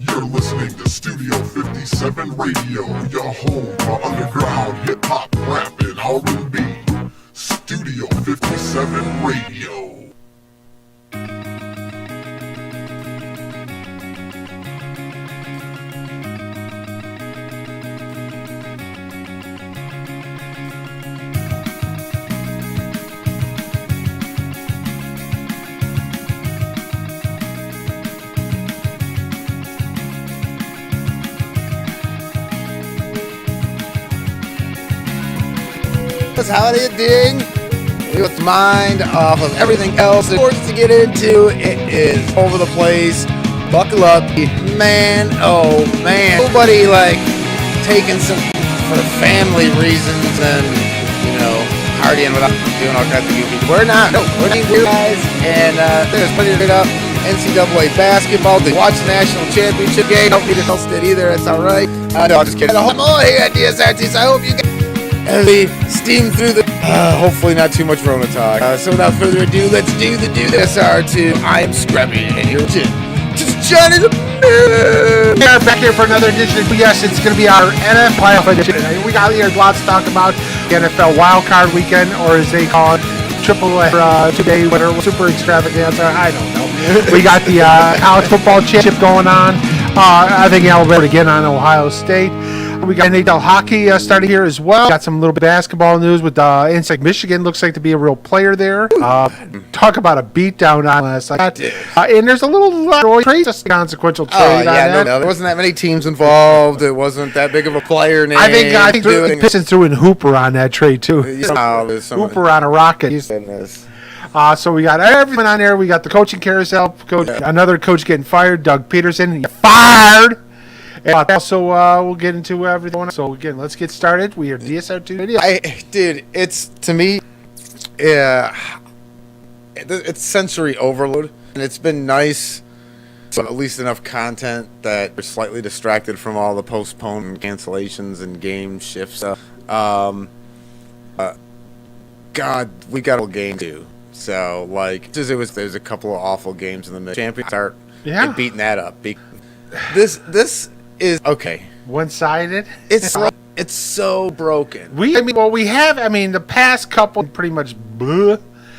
You're listening to Studio 57 Radio, your home for underground hip-hop, rap, and R&B. Studio 57 Radio. How it ding with mind off of everything else. Of course, to get into it is over the place. Buckle up, man. Oh man, nobody like taking some for family reasons and partying without doing all kinds of goofy. We're not. No, we're not weird guys. And there's plenty to get up. NCAA basketball. They watch the national championship game. Don't need to host it either. It's all right. No, I'm just kidding. I'm all here at DSR2. So I hope you guys. As we steam through the, hopefully not too much Rona talk. So without further ado, let's do the DSR2. I am Scrappy, and you're just Johnny the Man. We are back here for another edition. Yes, it's going to be our NFL playoff edition. We got here lots to talk about. The NFL wildcard weekend, or as they call it, triple today, whatever, super extravaganza. I don't know. We got the college football championship going on. I think Alabama again on Ohio State. We got NHL hockey started here as well. Got some little bit of basketball news with Insect Michigan. Looks like to be a real player there. Talk about a beatdown on last night. And there's a little trade, just a consequential trade. No, there wasn't that many teams involved. It wasn't that big of a player name. I think the Pistons threw in Hooper on that trade too. Hooper on a rocket. So we got everything on there. We got the coaching carousel. Another coach getting fired. Doug Peterson fired. And also, we'll get into everything. So, again, let's get started. We are DSR2 Radio. Dude, it's, to me, it's sensory overload. And it's been nice, but at least enough content that we're slightly distracted from all the postponed cancellations and game shifts. God, we got a game too. So, like, there's a couple of awful games in the middle. Champions start and beating that up. This is okay. One-sided. It's so broken. The past couple pretty much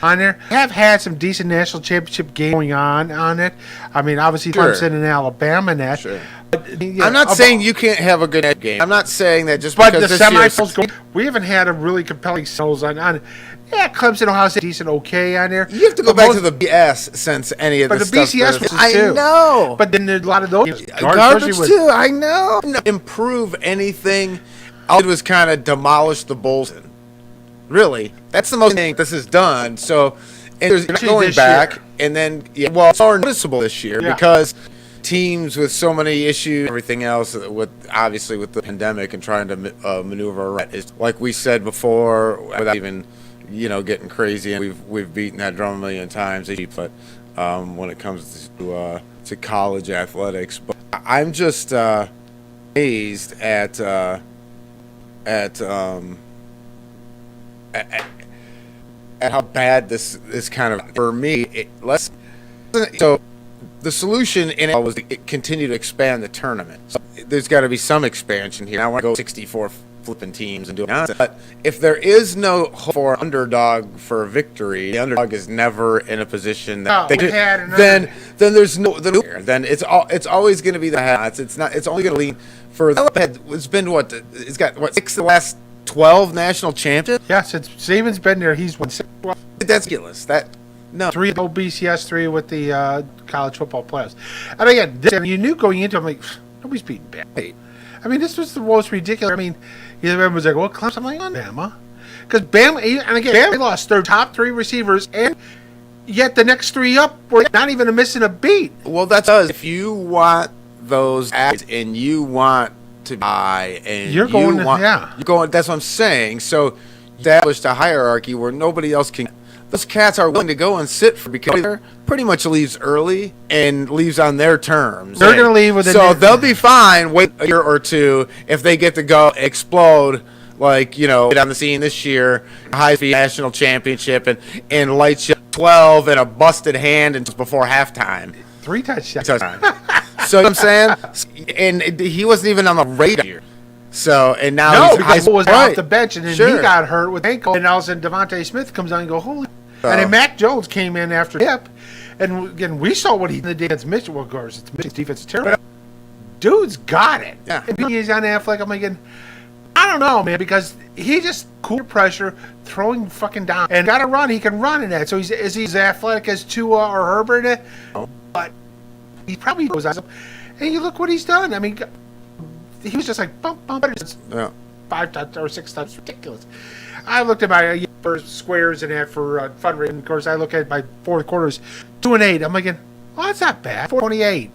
on there. We have had some decent national championship games going on it. I mean, obviously Clemson and Alabama and that. Sure. But, I'm not saying you can't have a good game. I'm not saying that just because the semifinals we haven't had a really compelling sales on it. Yeah, Clemson, Ohio State, decent, okay on there. You have to go back to the BS since any of this stuff. But the BCS was I too. know. But then there's a lot of those. Garbage too, I know. Improve anything. All it was kind of demolish the Bulls. Really. That's the most thing this has done. So, and there's going back. Year. And then, it's more noticeable this year because teams with so many issues, everything else, obviously with the pandemic and trying to maneuver around is like we said before, without even getting crazy, and we've beaten that drum a million times. But when it comes to college athletics, but I'm just amazed at how bad this kind of for me. So the solution in it was to continue to expand the tournament. So there's got to be some expansion here. I want to go 64. Flipping teams and doing nonsense. But if there is no hope for underdog for a victory, the underdog is never in a position that then there's no then it's always going to be the head. It's only going to lean for the head. It's been it's got 6 of the last 12 national champions. Yeah, since Saban's been there, he's won 6. That's ridiculous. 3 BCS, 3 with the college football playoffs. And again, you knew going into it, I'm like, nobody's beating Bama. I mean, this was the most ridiculous. I mean, everyone was like, well, Clemson. I'm like, Bama. Because Bama, and again, Bama lost their top 3 receivers, and yet the next 3 up were not even missing a beat. Well, that's us. If you want those ads and you want to buy, and you're going, that's what I'm saying. So, establish a hierarchy where nobody else can. Those cats are willing to go and sit for because they're pretty much leaves early and leaves on their terms. They're going to leave with they'll be fine. Wait a year or two if they get to go explode like on the scene this year, high speed national championship and lights you 12 and a busted hand and just before halftime. 3 touchdowns. So you know what I'm saying, and he wasn't even on the radar. So and now No, he's because he was right. off the bench, and then Sure. he got hurt with ankle, and all of a sudden Devontae Smith comes on and go, holy. And then Mac Jones came in after hip, and again, we saw what he did against Mitchell. Well, of course, it's Mitchell's defense is terrible. Dude's got it. Yeah. And he's on Affleck. I'm thinking, I don't know, man, because he just cool pressure, throwing fucking down, and got to run. He can run in that. So is he as athletic as Tua or Herbert in it? Oh. But he probably goes out. And you look what he's done. I mean, he was just like bump. Yeah. 5 times or 6 times, ridiculous. I looked at my first squares and that for fundraising. Of course, I look at my fourth quarters, 2 and 8. I'm like, well, that's not bad. 428.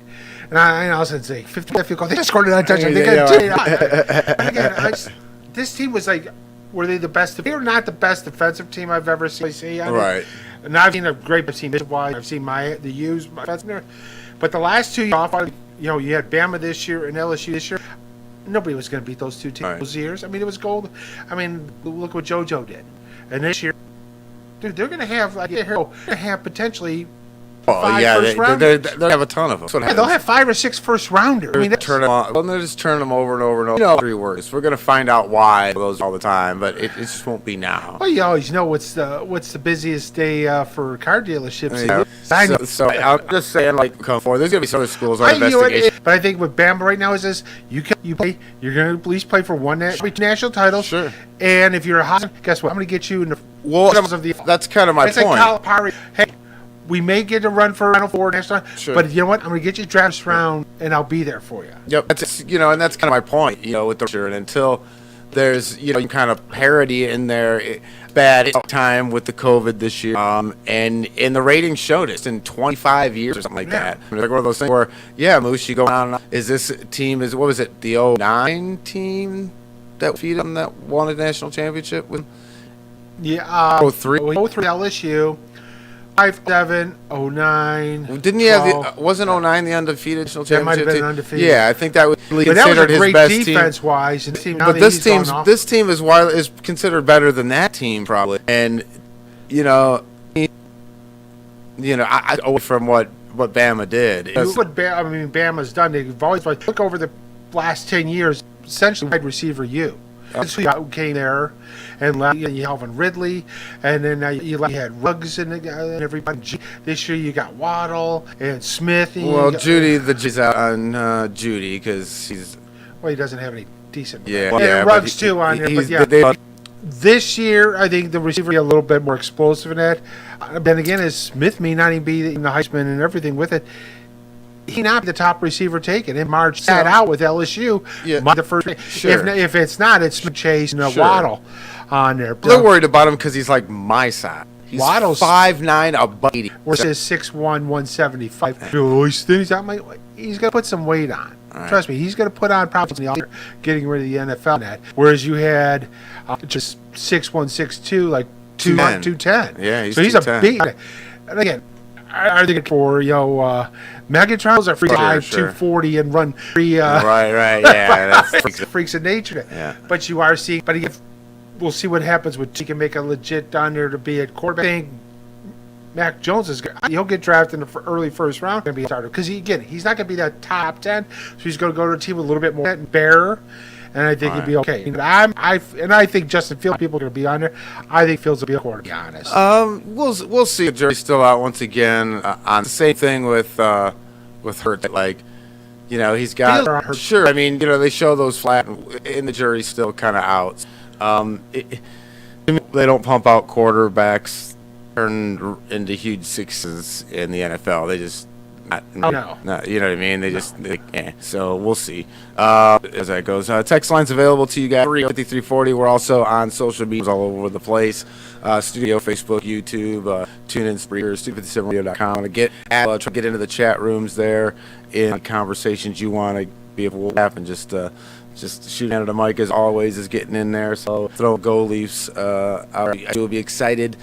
And I was say 50. They just scored a touchdown. They got this team was like, were they the best? They were not the best defensive team I've ever seen. Right. And I've seen a great team. I've seen the U's, but the last 2 years off, you had Bama this year and LSU this year. Nobody was going to beat those two teams those years. I mean, it was gold. I mean, look what JoJo did. And this year, dude, they're going to have potentially 5 first rounders. They'll have a ton of them. They'll have 5 or 6 first rounders. I mean, turn them on. Well, they'll just turn them over and over and over. You know, 3 words. We're going to find out why those all the time, but it just won't be now. Well, you always know what's the busiest day for car dealerships. Yeah. So I'm just saying, like, come forward. There's going to be some other schools on investigation. But I think what Bama right now is this: you're going to at least play for 1 national title. Sure. And if you're a hot, guess what? I'm going to get you in the that's kind of my point. Like Calipari. Hey, we may get a run for Final Four next time, but you know what? I'm going to get you draft round, and I'll be there for you. Yep. And that's kind of my point. With the and until there's kind of parity in there. Bad time with the COVID this year, and the ratings showed it in 25 years or something like that. It's like one of those things where, Moose, you go on. Is this team? What was it? The 09 team that feed them that won a national championship with? Yeah. 03 LSU. 5-7, 09. Didn't he have wasn't 09 the undefeated national championship? That might have been undefeated. Yeah, I think that was considered that was a great his best team. defense-wise. But this team is considered better than that team probably. And I from what Bama did. Bama's done. They've always look over the last 10 years. Essentially, wide receiver you. That's who came there, and you Alvin Ridley, and then you had Ruggs and everybody. This year you got Waddle and Smith. And Judy, the G's out on Judy because he's. Well, he doesn't have any decent. And Ruggs too on there, but this year I think the receiver will be a little bit more explosive in that. Then again, as Smith may not even be in the Heisman and everything with it. He not be the top receiver taken. And Marge sat out with LSU. Yeah. The first. Sure. If it's not, it's Chase and Waddle on there. They're worried about him because he's like my size. He's Waddle's 5'9", about 80. Versus 6'1", 175. He's going to put some weight on. Right. Trust me, he's going to put on probably getting rid of the NFL net. Whereas you had just 6'1", 6'2", like 210. Yeah, so he's a big. And again, I think for Megatron's are 240 and run 3. Right, yeah, that's freaks of nature. Yeah. But you are seeing. But we'll see what happens with. He can make a legit down there to be at quarterback. I think Mac Jones he'll get drafted in the early first round. Going to be a starter because he's not going to be that top 10. So he's going to go to a team with a little bit more bearer. And I think he'd be okay. I think Justin Fields, people are going to be on there. I think Fields will be a quarterback, to be honest. We'll see. The jury's still out once again. On the same thing with Hurt. Like, he's got. Sure, I mean, they show those flat, and the jury's still kind of out. They don't pump out quarterbacks turn into huge sixes in the NFL. They just. No. You know what I mean? They just, So we'll see as that goes. Text line's available to you guys. 35340. We're also on social media all over the place. Studio, Facebook, YouTube, TuneIn, Spreaker, Stu57radio.com. Try to get into the chat rooms there in conversations you want to be able to have and just shooting at the mic as always is getting in there. So throw Go Leafs out. I will be excited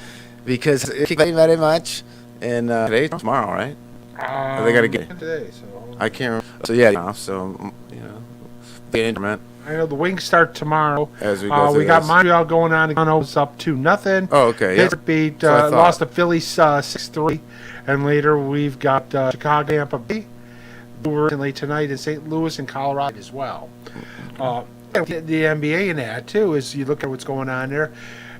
because it's very much. And tomorrow, right? They got to get today, so I can't. So yeah, so the internet. I know the Wings start tomorrow. As we go we got Montreal going on. It's up 2-0. Oh, okay. Pittsburgh beat lost to Philly 6-3, and later we've got Chicago, Tampa Bay. recently tonight in St. Louis and Colorado as well. The NBA in that too is you look at what's going on there.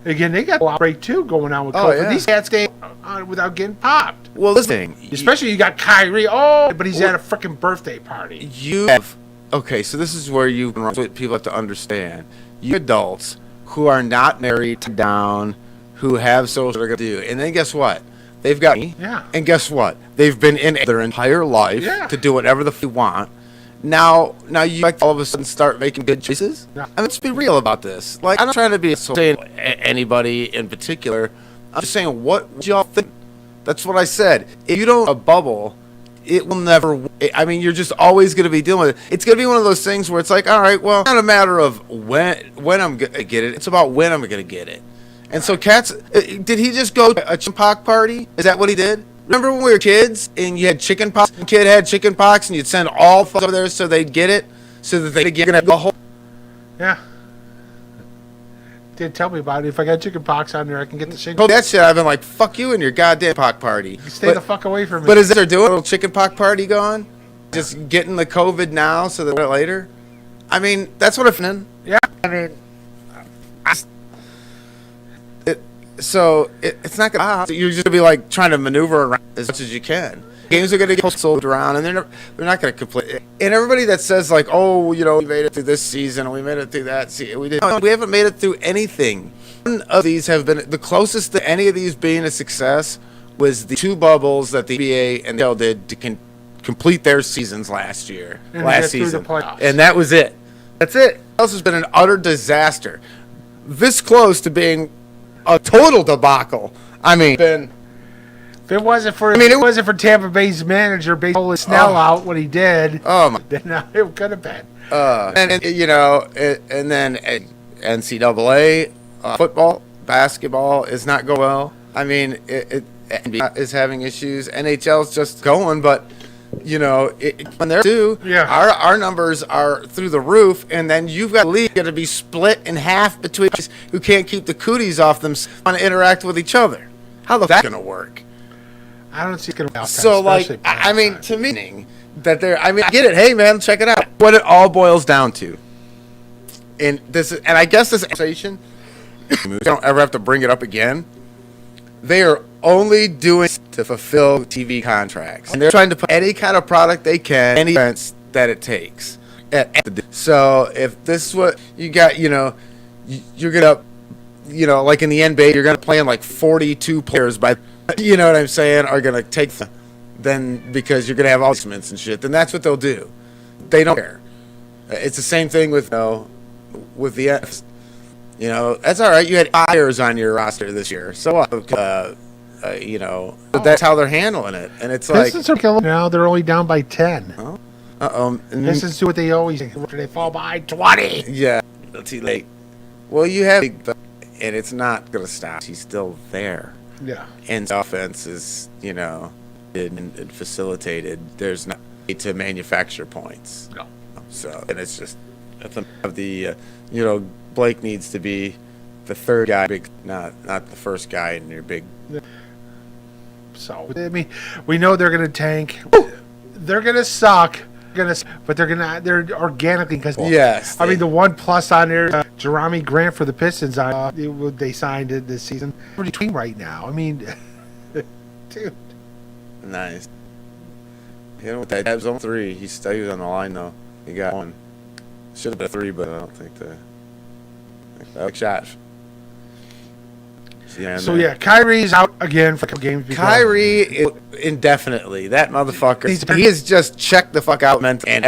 Again, they got a outbreak too going on with COVID. Yeah. These cats stay on without getting popped. Well, this thing, Especially you got Kyrie. Oh, but he's at a freaking birthday party. you have, okay, so this is where what people have to understand. You adults who are not married down, who have social they're going to do, and then guess what? They've got me. Yeah. And guess what? They've been in their entire life to do whatever the f they want. Now you like all of a sudden start making good choices. Yeah. I mean, let's be real about this. Like, I'm not trying to be saying anybody in particular. I'm just saying what y'all think. That's what I said. If you don't a bubble, it will never. I mean, you're just always going to be dealing with it. It's going to be one of those things where it's like, all right, well, it's not a matter of when I'm going to get it. It's about when I'm going to get it. And so, Cats, did he just go to a chickenpox party? Is that what he did? Remember when we were kids and you had chickenpox? The kid had chickenpox and you'd send all folks over there so they'd get it, so that they get a whole. Yeah. Did tell me about it. If I got chickenpox on there, I can get the shit. Oh, that shit, I've been like, fuck you and your goddamn pox party. Stay the fuck away from me. But is they're doing a little chickenpox party going? Just getting the COVID now so that later? I mean, that's what I'm. Yeah. I mean, it's not going to. You're just going to be like trying to maneuver around as much as you can. Games are going to get sold around, and they're not going to complete. And everybody that says like, oh, you know, we made it through this season, and we made it through that season, we did. No, we haven't made it through anything. None of these have been the closest to any of these being a success was the two bubbles that the NBA and the NHL did to complete their seasons last year, last season, and that was it. That's it. Else has been an utter disaster. This close to being a total debacle. I mean, if it wasn't for Tampa Bay's manager basically Snell out what he did, then it could have been. And you know, and then NCAA football, basketball is not going well. I mean, it is having issues. NHL's just going, but you know, when they're too, our numbers are through the roof, and then you've got a league going to be split in half between who can't keep the cooties off them want to interact with each other. How the that going to work? I don't see it going to work. So, like, I mean, to me, that they're, I mean, I get it. Hey, man, check it out. What it all boils down to, and this, and I guess this conversation, we don't ever have to bring it up again. They are only doing to fulfill TV contracts, and they're trying to put any kind of product they can, any events that it takes. So if this is what you got, you know, you're gonna, you know, like in the NBA, you're gonna play in like 42 players by, you know what I'm saying, are gonna take then because you're gonna have all and shit. Then that's what they'll do. They don't care. It's the same thing with, you know, with the Fs. You know, that's all right. You had fires on your roster this year, so you know, but that's how they're handling it, and it's like now they're only down by 10. This is what they always do. They fall behind 20. Yeah, too late. Well, you have, and it's not gonna stop. He's still there. Yeah, and the offense is, you know, and facilitated. There's not need to manufacture points. No. So, and it's just of the, you know, Blake needs to be the third guy, not the first guy in your big. So I mean, we know they're going to tank. They're going to suck. But they're organically because yes. I mean, the one plus on there, Jeremy Grant for the Pistons. They signed it this season. Pretty team right now. I mean, dude. Nice. You know what? That was on 3. He was on the line though. He got 1. Should have been 3, but I don't think that was shot. So yeah, Kyrie's out again for a couple games. Kyrie indefinitely. That motherfucker. He has just checked the fuck out mentally. And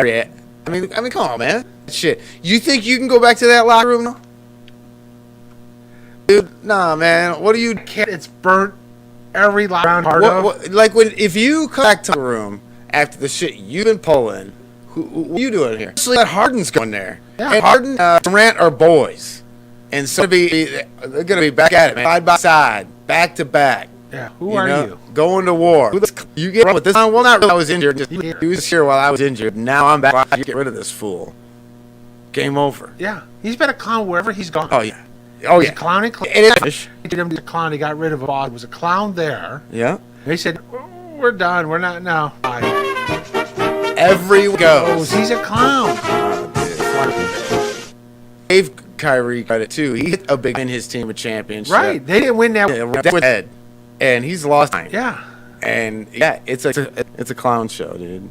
I mean, come on, man. Shit. You think you can go back to that locker room now? Dude, nah, man. What do you? It's burnt every round hard of. Like if you come back to the room after the shit you've been pulling, what are you doing here? Especially that Harden's going there. Yeah. And Harden, Durant are boys. And so they're going to be back at it, man. Side by side, back to back. Yeah, who are you? Going to war. You get wrong with this? Well, not really. I was injured. He was here while I was injured. Now I'm back. You get rid of this fool. Game over. Yeah, he's been a clown wherever he's gone. Oh yeah. Oh yeah. He's clowning. He did him to the clown. He got rid of him. It was a clown there. Yeah. They said, "We're done. We're not now." every goes. He's a clown. Gave Kyrie credit too. He hit a big in his team a championship. Right. They didn't win that. Head, and he's lost time. Yeah. And yeah, it's a clown show, dude.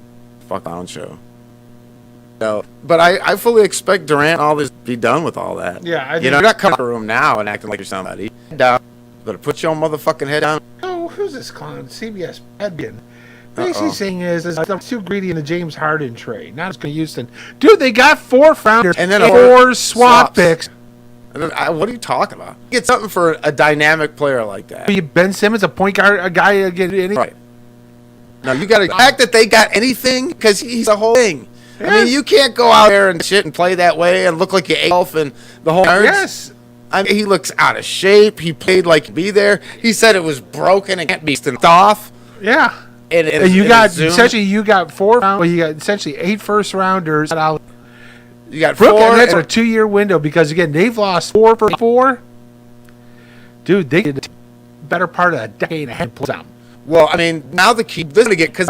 Fuck clown show. So, but I fully expect Durant and all this to be done with all that. Yeah, I think you're not coming to the room now and acting like you're somebody. Head down. Better put your motherfucking head down. Oh, who's this clown? CBS Edbian. Basically saying is I'm too greedy in the James Harden trade. Not as good as Houston. Dude, they got 4 founders and then 4 swap picks. What are you talking about? Get something for a dynamic player like that. Ben Simmons, a point guard, a guy again. Right. No, you got to fact that they got anything because he's the whole thing. Yes. I mean, you can't go out there and shit and play that way and look like you elf and the whole. Yes. I mean, he looks out of shape. He played like he'd be there. He said it was broken and can't be stopped off. Yeah. And you got essentially 4. Well, you got essentially 8 first rounders. You got Brooklyn, 4. that's a 2-year window because again they've lost 4 for 4. Dude, they did a better part of a decade ahead. Well, I mean, now the key this is gonna get because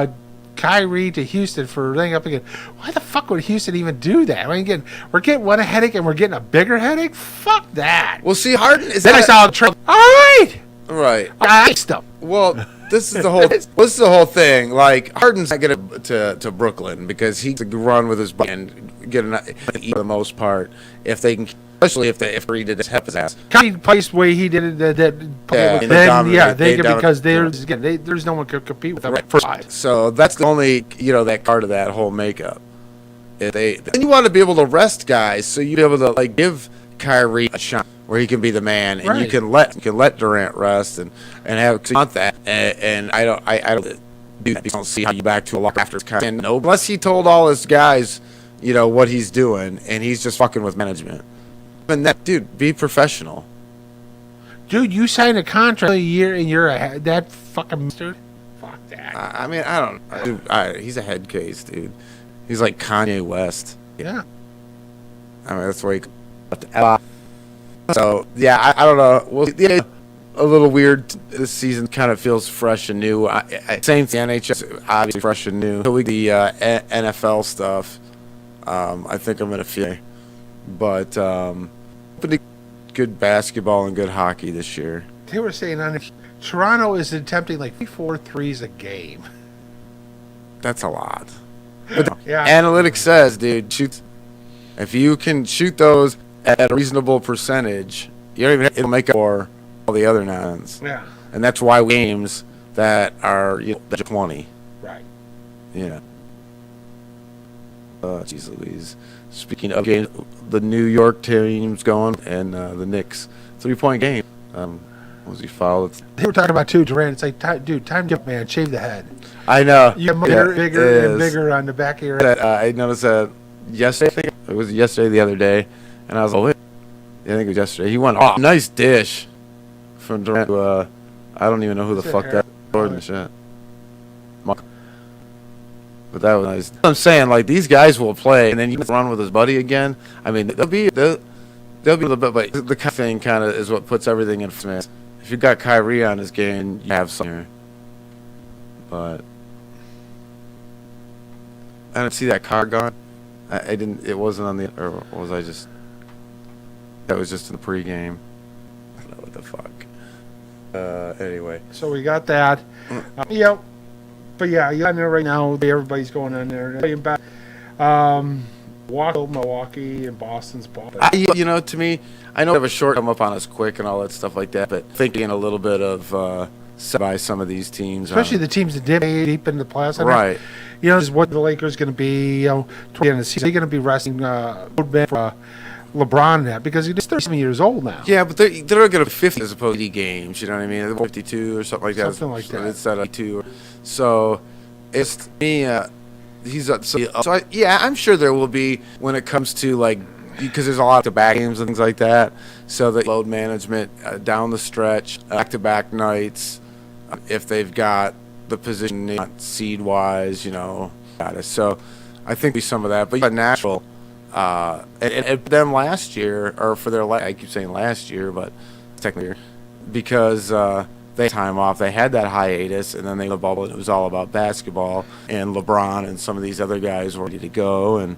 Kyrie to Houston for laying up again. Why the fuck would Houston even do that? I mean, again, we're getting one headache and we're getting a bigger headache. Fuck that. Well, see, Harden is. Then I saw a trade. All right. Right. I iced them. Well, this is the whole. This is the whole thing. Like Harden's not gonna to Brooklyn because he can run with his body and get for the most part if they can, especially if Reed did his ass. Kyrie plays the way he did it. They can because there's no one could compete with them. Right. First, so that's the only that part of that whole makeup. Then you want to be able to rest guys, so you be able to like give Kyrie a shot where he can be the man, and you can let Durant rest and have cause you want that. And I don't see how you back to a lot after Kyrie. And unless he told all his guys, what he's doing, and he's just fucking with management. And that dude, be professional. Dude, you signed a contract a year and you're that fucking dude. Fuck that. I mean, I don't. Dude, he's a head case, dude. He's like Kanye West. Yeah. I mean, that's where he. So yeah, I don't know. Well, yeah, a little weird. This season kind of feels fresh and new. Same thing. NHL obviously fresh and new. The NFL stuff. I think I'm gonna feel, but good basketball and good hockey this year. They were saying Toronto is attempting like 4 threes a game. That's a lot. But yeah. Analytics says, dude, if you can shoot those at a reasonable percentage, you don't even it'll make up for all the other nines. Yeah. And that's why games that are 20. Right. Yeah. Jeez Louise. Speaking of games, the New York team's going, and the Knicks 3-point game. Was he fouled? They were talking about too, Durant. It's like, dude, time to man, shave the head. I know. You get bigger and bigger on the back of your head. I noticed that yesterday. I think it was yesterday, the other day, and I was like, I think it was yesterday. He went, nice dish from Durant to, I don't even know who the fuck that Jordan shit. But that was nice. I'm saying, like, these guys will play, and then you run with his buddy again. I mean, they'll be a little bit, but the kind of thing kind of is what puts everything in front. If you got Kyrie on his game, you have something here. But I didn't see that car gone. I didn't. It wasn't on the. Or was I just? That was just in the pregame. I don't know what the fuck. Anyway. So we got that. Yep. But yeah, you're on there right now. Everybody's going on there. Playing back. Milwaukee and Boston's ball. To me, I know we have a short come up on us quick and all that stuff like that, but thinking a little bit of by some of these teams, especially the teams that did deep in the playoffs. Right. Is what the Lakers going to be. Toward the end of the season, they're going to be resting for LeBron and that because he's 37 years old now. Yeah, but they're going to 50 as opposed to 80 games. You know what I mean? 52 or something like that. Something like that. Instead of 2. So it's me. I'm sure there will be when it comes to like because there's a lot of back games and things like that. So the load management down the stretch, back-to-back nights, if they've got the position seed wise, So I think there's some of that, but natural. And them last year, or for their I keep saying last year, but technically, because they had time off. They had that hiatus, and then they the bubble. And it was all about basketball, and LeBron and some of these other guys were ready to go, and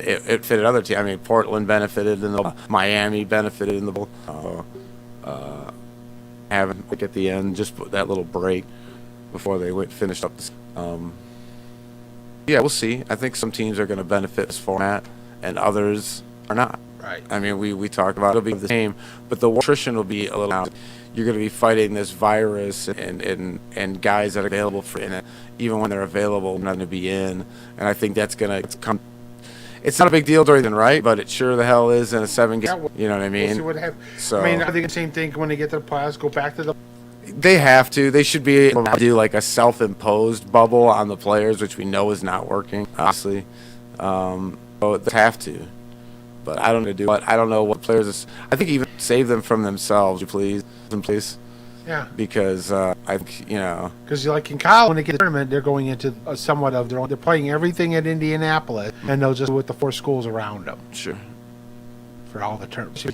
it fitted other teams. I mean, Portland benefited in the Miami benefited in the bowl. Having like at the end, just put that little break before they finished up. Yeah, we'll see. I think some teams are going to benefit this format, and others are not. Right. I mean, we talked about it'll be the same, but the attrition will be a little out. You're going to be fighting this virus and guys that are available for it, even when they're available, not going to be in. And I think that's going to come. It's not a big deal or anything, right? But it sure the hell is in a 7-game. You know what I mean? We'll see what happens. So, I mean, I think the same thing when they get to the playoffs, go back to the. They have to. They should be able to do like a self-imposed bubble on the players, which we know is not working, obviously. So they have to. But I don't know I don't know what players. I think even save them from themselves, please. Yeah. Because I think Because like in college, when they get to the tournament, they're going into somewhat of their own. They're playing everything at Indianapolis, and they'll just with the 4 schools around them. Sure. For all the tournaments,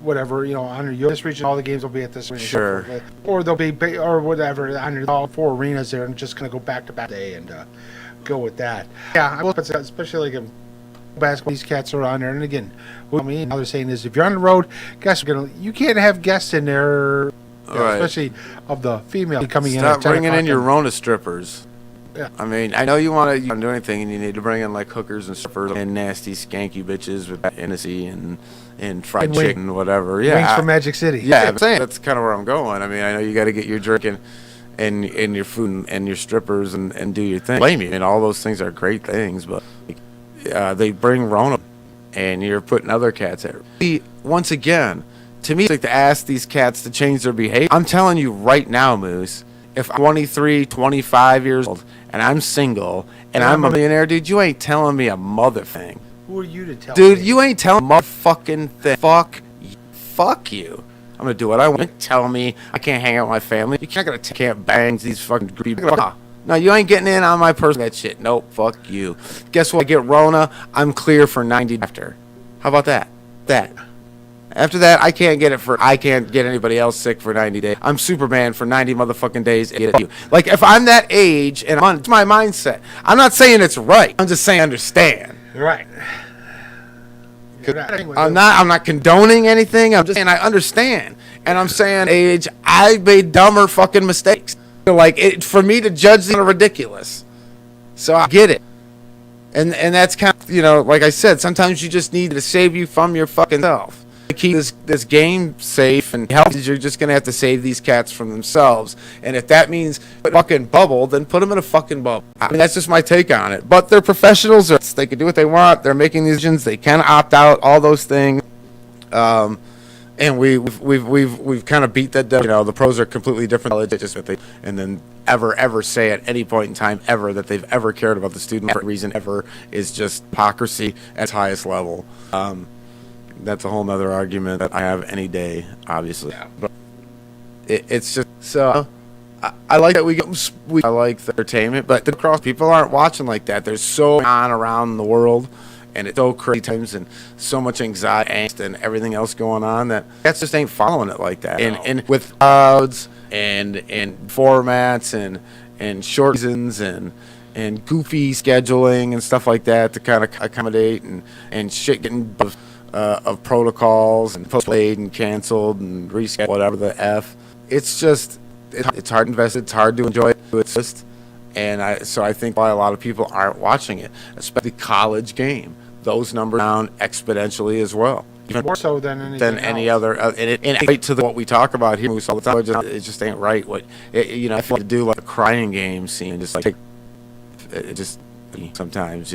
whatever on this region, all the games will be at this arena. Sure. Or they'll be or whatever on all 4 arenas there, and just going to go back to back day and go with that. Yeah, I will. Especially like in basketball, these cats are on there, and again, what I mean, now they're saying is if you're on the road, guys, you can't have guests in there. Right. Especially of the female coming in. Stop bringing in your Rona strippers. Yeah. I mean, I know you want to do anything, and you need to bring in like hookers and strippers and nasty, skanky bitches with Hennessy and fried chicken and whatever. Yeah, wings from Magic City. Yeah, I'm saying that's kind of where I'm going. I mean, I know you got to get your drinking and your food and your strippers and do your thing. Blame you. And all those things are great things, but they bring Rona, and you're putting other cats at. Once again. To me, it's like to ask these cats to change their behavior. I'm telling you right now, Moose, if I'm 23, 25 years old, and I'm single, and I'm a millionaire, dude, you ain't telling me a mother thing. Who are you to tell Dude, me? you ain't telling me a motherfucking thing. Fuck you. I'm going to do what I want. Tell me I can't hang out with my family. You can't bang these fucking people. No, you ain't getting in on my personal that shit. Nope, fuck you. Guess what? I get Rona, I'm clear for 90 after. How about that? After that, I can't get anybody else sick for 90 days. I'm Superman for 90 motherfucking days. Like, if I'm that age, and it's my mindset. I'm not saying it's right. I'm just saying understand. Right. I'm not condoning anything. I'm just saying I understand. And I'm saying age, I made dumber fucking mistakes. Like, for me to judge these are ridiculous. So I get it. And that's kind of, like I said, sometimes you just need to save you from your fucking self. To keep this game safe and healthy, you're just going to have to save these cats from themselves. And if that means fucking bubble, then put them in a fucking bubble. I mean, that's just my take on it. But they're professionals. They can do what they want. They're making these decisions. They can opt out, all those things. And we've kind of beat that down. The pros are completely different. And then ever say at any point in time ever that they've ever cared about the student for a reason ever is just hypocrisy at its highest level. That's a whole nother argument that I have any day, obviously. Yeah. But it's just so. I like that I like the entertainment, but the cross people aren't watching like that. There's so on around the world, and it's so crazy times and so much anxiety, angst, and everything else going on that cats just ain't following it like that. And with clouds and formats and short seasons and goofy scheduling and stuff like that to kind of accommodate and shit getting of protocols and postplayed and canceled and rescheduled, whatever the F. It's just it's hard to invest. It's hard to enjoy it. It's just, so I think why a lot of people aren't watching it, especially the college game. Those numbers down exponentially as well. Even more so than any other. And right to what we talk about here, Moose, all the time. It just ain't right. I feel like to do like a crying game scene, just like it just. Sometimes,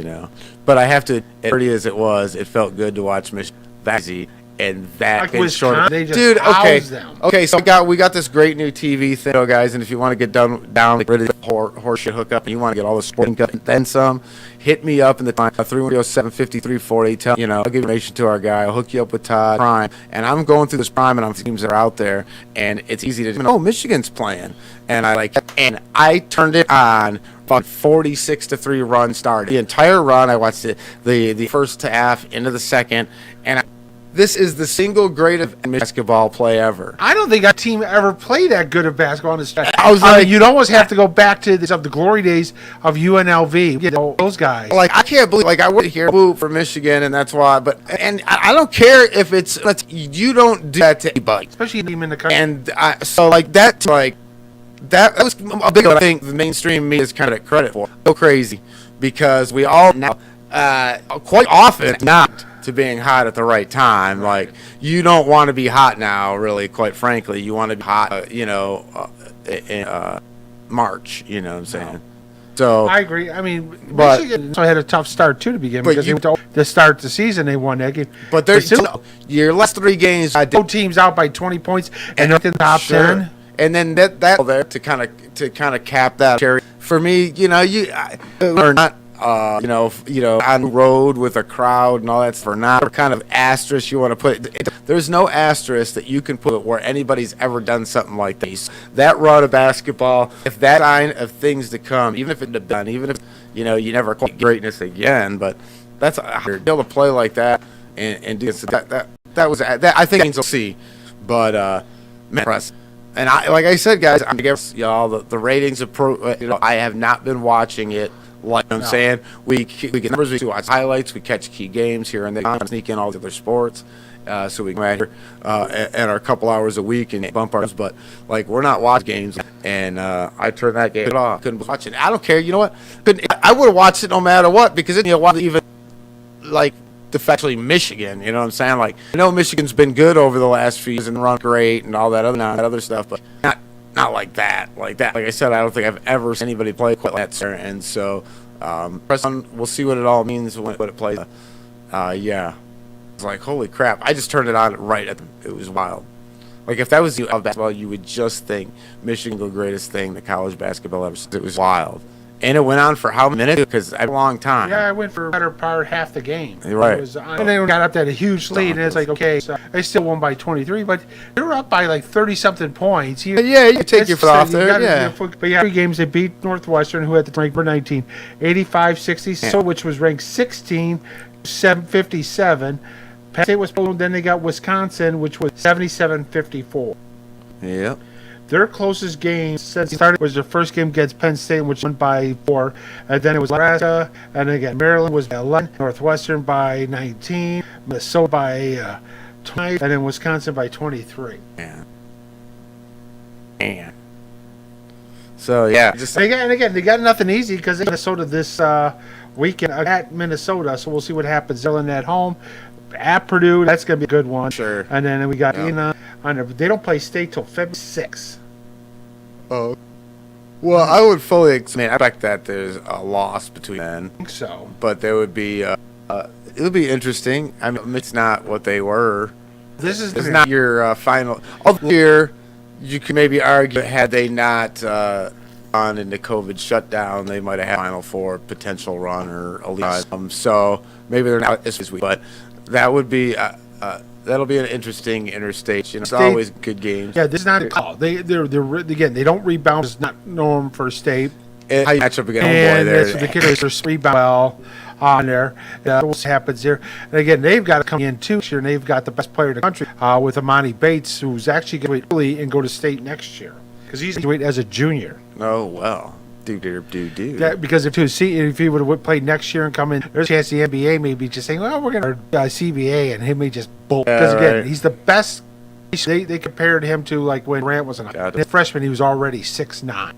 but I have to, as dirty as it was, it felt good to watch Michigan that easy, and that like short. Dude, okay, so we got this great new TV thing, guys, and if you want to get down rid of the horseshit hookup, and you want to get all the sporting cut and then some, hit me up in the time 310-753-48. I'll give information to our guy. I'll hook you up with Todd Prime, and I'm going through this Prime, and I'm teams that are out there, and it's easy to Michigan's playing, and I turned it on. 46-3 run started. The entire run, I watched the first half into the second, and this is the single greatest basketball play ever. I don't think a team ever played that good of basketball in the stretch. I was like, you'd almost have to go back to the glory days of UNLV. You know, those guys. like, I can't believe, like, I would hear boo for Michigan, and that's why. But and I don't care if it's you don't do that to anybody, Especially a team in the country. and so like that, that was a big. I think the mainstream media is kind of credit for. So crazy because we all now quite often not to being hot at the right time. Like, you don't want to be hot now, really. Quite frankly, you want to be hot, in March. You know what I'm saying? No. So I agree. I mean, But- Michigan had a tough start too to begin But because you- to start the season they won that game. but there's still your last 3 games. both teams out by 20 points and they're in the top 10. And then that there to kind of cap that cherry for me. You know, are not on the road with a crowd and all that stuff, or not kind of asterisk you want to put. There's no asterisk that you can put where anybody's ever done something like this. That run of basketball, if that sign of things to come, even if it's done, even if you never quite greatness again, but that's a hard deal to play like that and do that was that I think we'll see, but man, impressive. And like I said, guys, I'm guess y'all the ratings of I have not been watching it. Like I'm saying, we get numbers, we watch highlights, we catch key games here and there, sneak in all the other sports, so we come out here and our couple hours a week and bump ours. But like, we're not watching games, and I turned that game off. Couldn't watch it. I don't care. You know what? I would have watched it no matter what, because it wasn't even like defensively Michigan. You know what I'm saying? Like, I know Michigan's been good over the last few years and run great and all that other stuff, but not like that. Like I said, I don't think I've ever seen anybody play quite like that, sir. And so, press on. We'll see what it all means when it plays. Yeah, it's like, holy crap! I just turned it on right at it was wild. Like, if that was you of basketball, you would just think Michigan the greatest thing that college basketball ever. It was wild, and it went on for how many minutes? Because a long time. Yeah, I went for a better part half the game. Right. And then we got up to a huge lead, and it's like, okay, so they still won by 23, but they were up by like 30-something points. You take your foot off there. Yeah. But yeah, 3 games they beat Northwestern, who had the ranked number 19, 85-60, so which was ranked 16, 757. Penn State was pulled, then they got Wisconsin, which was 77-54. Yep. Their closest game since it started was their first game against Penn State, which won by 4. And then it was Nebraska, and again Maryland was by 11, Northwestern by 19, Minnesota by 20, and then Wisconsin by 23. Yeah. Man. So yeah, just And again, they got nothing easy because they got Minnesota this weekend at Minnesota, so we'll see what happens. Maryland at home. At Purdue, that's going to be a good one. Sure. And then we got they don't play state till February 6th. Oh. Well, I would fully expect that there's a loss between then. I think so. But there would be, it would be interesting. I mean, it's not what they were. It's not your final. Year, you could maybe argue, had they not gone into COVID shutdown, they might have had Final Four potential run or elite. So maybe they're not this week, but that would be that'll be an interesting interstate. You know, it's always good games. Yeah, this is not a call. They're again. They don't rebound. It's not norm for state. How you match up against And homeboy there? that's what the kickers rebound well on there. What happens there? And again, they've got to come in too this year, and they've got the best player in the country with Amani Bates, who's actually going to early and go to state next year because he's going to as a junior. Oh well. Do. That, because if he would have played next year and come in, there's a chance the NBA may be just saying, well, we're going to CBA, and he may just bolt. Because again, he's the best. They compared him to like when Grant was a freshman, he was already 6'9".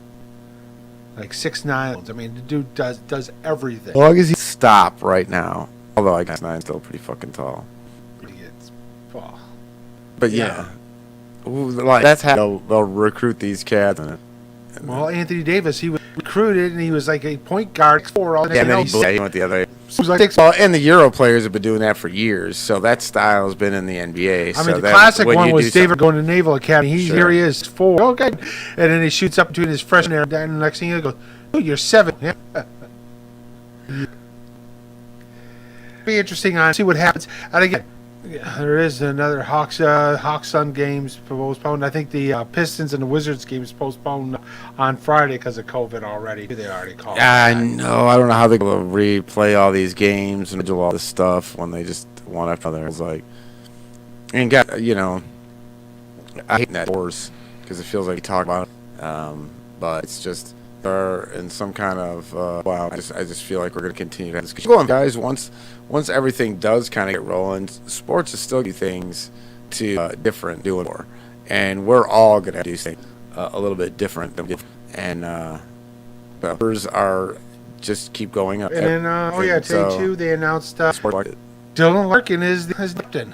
Like 6'9". I mean, the dude does everything. As long as he stop right now. Although I guess 9's still pretty fucking tall. But yeah. Ooh, like, that's how they'll recruit these cats. Well, Anthony Davis, he was recruited, and he was like a point guard for all. Yeah, and then he went the other way. Like Well, and the Euro players have been doing that for years, so that style has been in the NBA. I mean, the classic one was David going to Naval Academy. Here he is, 4. Okay, and then he shoots up between his freshman year, and the next thing he goes, "Oh, you're 7." Yeah. Be interesting on see what happens. And again, there is another Hawks Sun games postponed. I think the Pistons and the Wizards game is postponed on Friday because of COVID already. They already called. I know. I don't know how they're going to replay all these games and do all this stuff when they just one after another. It's like, And got I hate that horse because it feels like you talk about it, but it's just they're in some kind of wow. I just feel like we're going to continue to have this. Keep going, guys. Once everything does kind of get rolling, sports is still do things to different doing more, and we're all going to do things a little bit different than and the numbers are just keep going up. And then today too they announced Dylan Larkin is captain.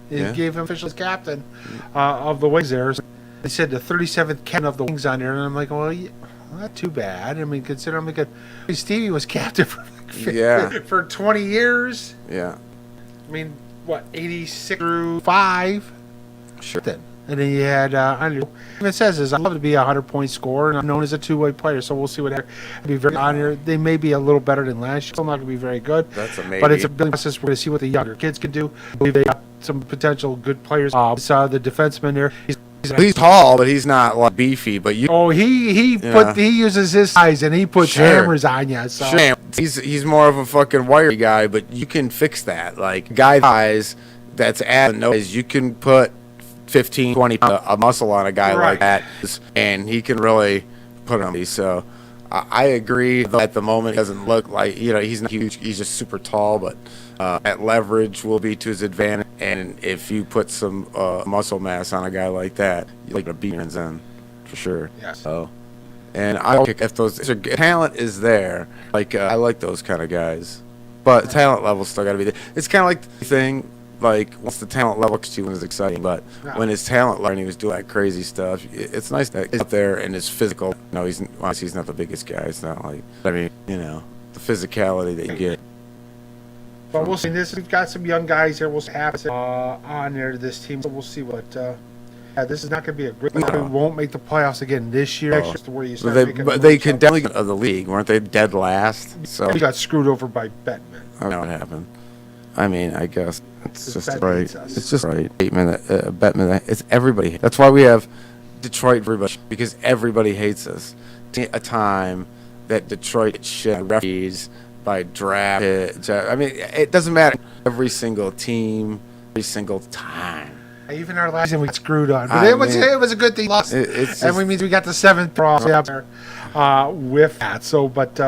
They gave him official as captain of the Wings there. They said the 37th captain of the Wings on there, and I'm like, well, not too bad. I mean, considering Stevie was captain for 20 years. Yeah. I mean, what, 86 through 5? Sure. And then you had, it says, I'd love to be a 100-point scorer, and I'm known as a two-way player, so we'll see what happens. Be very on here. They may be a little better than last year. Still not going to be very good. That's amazing. But it's a building process. We're going to see what the younger kids can do. I believe they got some potential good players. Saw the defenseman there. He's tall, but he's not like beefy. But he uses his size and he puts hammers on you. So. Sure. He's more of a fucking wiry guy, but you can fix that. Like guy size that's at nose, you can put 15, 20 a muscle on a guy like that, and he can really put on me. So I agree. Though at the moment, he doesn't look like he's not huge. He's just super tall, but at leverage will be to his advantage. And if you put some muscle mass on a guy like that, you like a beatings in for sure. Yes. So, and I think if those talent is there, like I like those kind of guys, but talent level still got to be there. It's kind of like the thing. Like once the talent level gets you, it's exciting. But when his talent level, he was doing that crazy stuff. It's nice that he's out there and his physical. No, he's not the biggest guy. It's not like the physicality that you get. But we'll see. We've got some young guys here. We'll have on there to this team. So we'll see what. This is not going to be a great. We won't make the playoffs again this year. That's where you start but they could definitely get of the league, weren't they? Dead last. So we got screwed over by Bettman. I know what happened. I mean, I guess it's just right. It's just right. Bettman. It's everybody. That's why we have Detroit. Everybody, because everybody hates us. A time that Detroit shit referees by draft. I mean, it doesn't matter. Every single team, every single time. Even our last season we got screwed on, but it was a good thing. Lost, and we means we got the 7th draw up there with that. So, but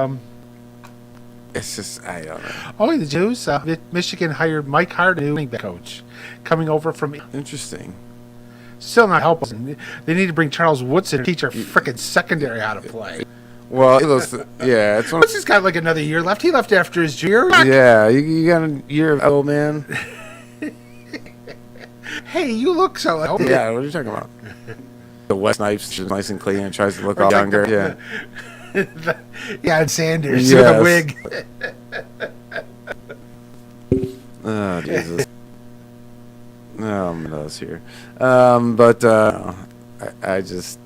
it's just I don't know. Oh, the Jews. Michigan hired Mike Hart, new running back coach, coming over from. Interesting. Still not helping. They need to bring Charles Woodson to teach our freaking secondary how to play. Well, it's Woodson's got like another year left. He left after his junior. Yeah, you got a year, old man. Hey, you look so. Yeah, what are you talking about? The West Snipes is nice and clean and tries to look all younger. Yeah, and Sanders with a wig. Oh, Jesus. Those here. But I just.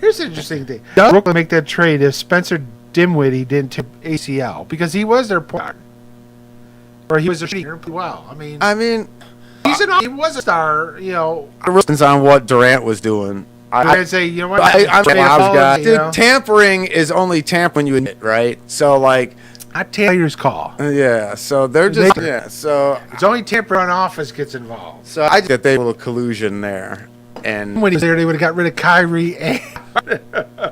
Here's the interesting thing. Does Brooklyn make that trade if Spencer Dinwiddie didn't tip ACL? Because he was their point guard. Or he was their shooting pretty well. I mean, he was a star, Depends on what Durant was doing. I'd say, you know what? I'm a guy. Dude, tampering is only tampering you admit, right? So, like. I Taylor's call. Yeah, so they're just. So. It's only tampering on office gets involved. So I get they a little collusion there. And when he was there, they would have got rid of Kyrie.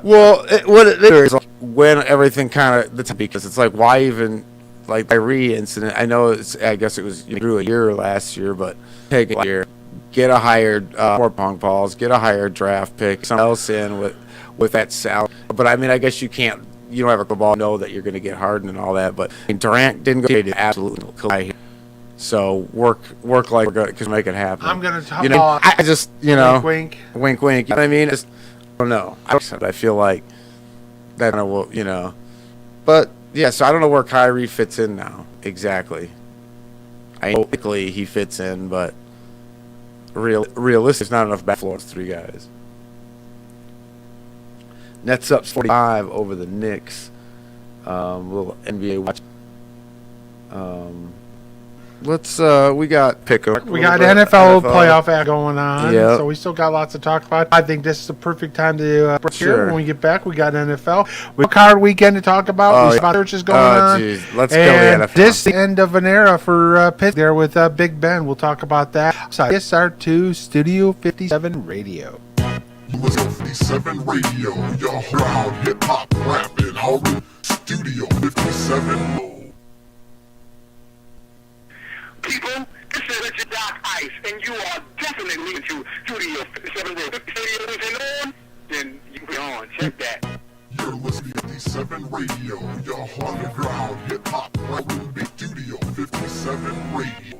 Well, what it is like when everything kind of because it's like why even like the Kyrie incident. I know I guess it was through a year last year, but take a year, get a higher more pong balls, get a higher draft pick, something else in with that salary. But I mean, I guess you can't. You don't have a ball know that you're going to get Harden and all that. But Durant didn't go to absolutely. So work like we're going to make it happen. I'm going to talk about. I just wink. You know what I mean? Just, I don't know. I feel like that will but yeah. So I don't know where Kyrie fits in now exactly. I know quickly he fits in, but realistic, there's not enough back floors. 3 guys. Nets up 45 over the Knicks. Little NBA watch. we got pick-up. We got NFL playoff act going on, Yep. so we still got lots to talk about. I think this is the perfect time to break here. When we get back, we got NFL. We have card weekend to talk about. We got searches going on. Geez. Let's and go NFL. This is the end of an era for Pitt there with Big Ben. We'll talk about that. DSR2 Studio 57 Radio. Studio 57 Radio, your crowd, hip-hop, rapping, R&B, Studio 57. People, this is Richard Doc Ice, and you are definitely into Studio 57 Radio. If radio isn't on, then you be on. Check that. You're listening to 57 Radio, your underground hip-hop, R&B, Studio 57 Radio.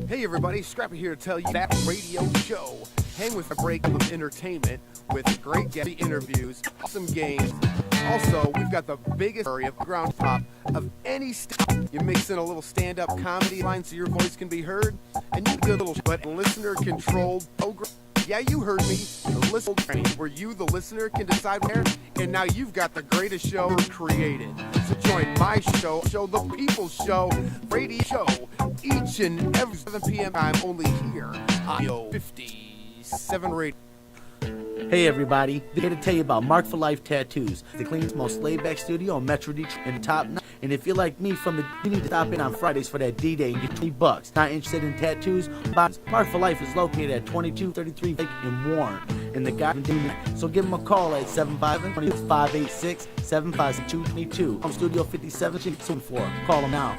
Hey everybody, Scrappy here to tell you that radio show. Hang with a break of entertainment with great guest interviews, awesome games. Also, we've got the biggest area of ground pop of any state. You mix in a little stand-up comedy line so your voice can be heard, and you get a little but listener-controlled program. Yeah, you heard me. The listener train, where you, the listener, can decide where. And now you've got the greatest show created. So join my show, The People's Show, radio show, each and every 7 p.m. time, only here on Yo 57 Radio. Hey everybody, here to tell you about Mark for Life Tattoos, the cleanest, most laid-back studio in Metro Detroit and top 9. And if you're like me you need to stop in on Fridays for that D-Day and get $20. Not interested in tattoos? Mark for Life is located at 2233 Lake in Warren, in the Garden. So give them a call at 750-586-7522. I'm Studio 57 4. Call them now.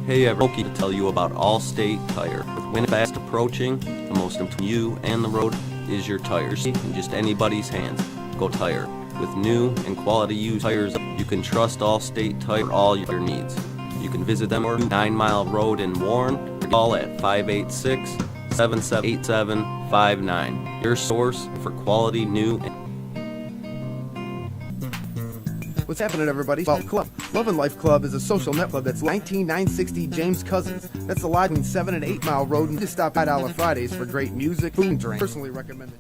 Hey everybody, to tell you about Allstate Tire. With winter fast approaching, the most important you and the road is your tires in just anybody's hands. Go Tire. With new and quality used tires, you can trust Allstate Tire for all your needs. You can visit them on 9 Mile Road in Warren or call at 586-778759. Your source for quality new and What's happening, everybody? Well, Club. Love and Life Club is a social net club that's 19960 James Cousins. That's the line between 7 and 8 Mile Road, and just stop by $5 Fridays for great music, food, and drink. Personally recommend it.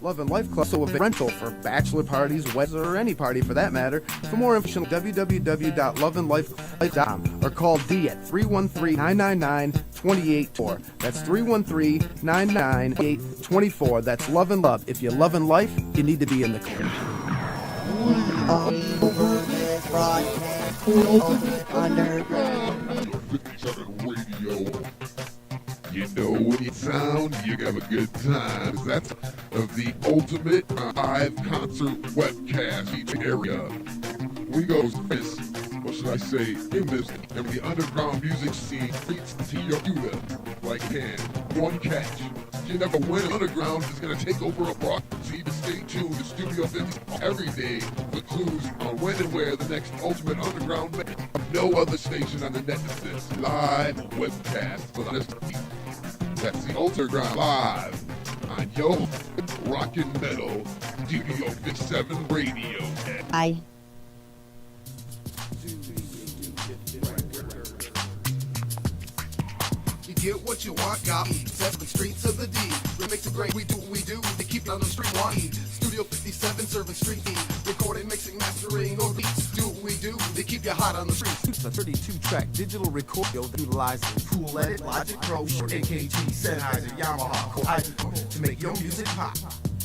Love and Life Club, so a rental for bachelor parties, weddings, or any party for that matter. For more information, www.loveandlife.com or call D at 313-999-2824. That's 313-999-2824. That's Love and Love. If you love and life, you need to be in the club. Radio. You know when you sound, you have a good time. That's of the ultimate live concert webcast each area. We go this, what should I say, in this, and the underground music scene reaches to your computer like can. One catch. You never win. Underground is going to take over a block. So you stay tuned to Studio 50 every day for clues on when and where the next ultimate underground mix. No other station on the net is this live webcast for this. That's the Ultraground live on Yo Rockin' Metal Studio 57 Radio. Bye. You get what you want, got me. 7 streets of the D. Remix it great, we do what we do. They keep it on the street, want me. Studio 57 serving street heat. Recording, mixing, mastering, or beats. Do what we do. They keep you hot on the streets. It's a 32-track digital record that utilizes Cool Edit, Logic Pro, AKG, Sennheiser, Yamaha, Kohaku to make your music pop.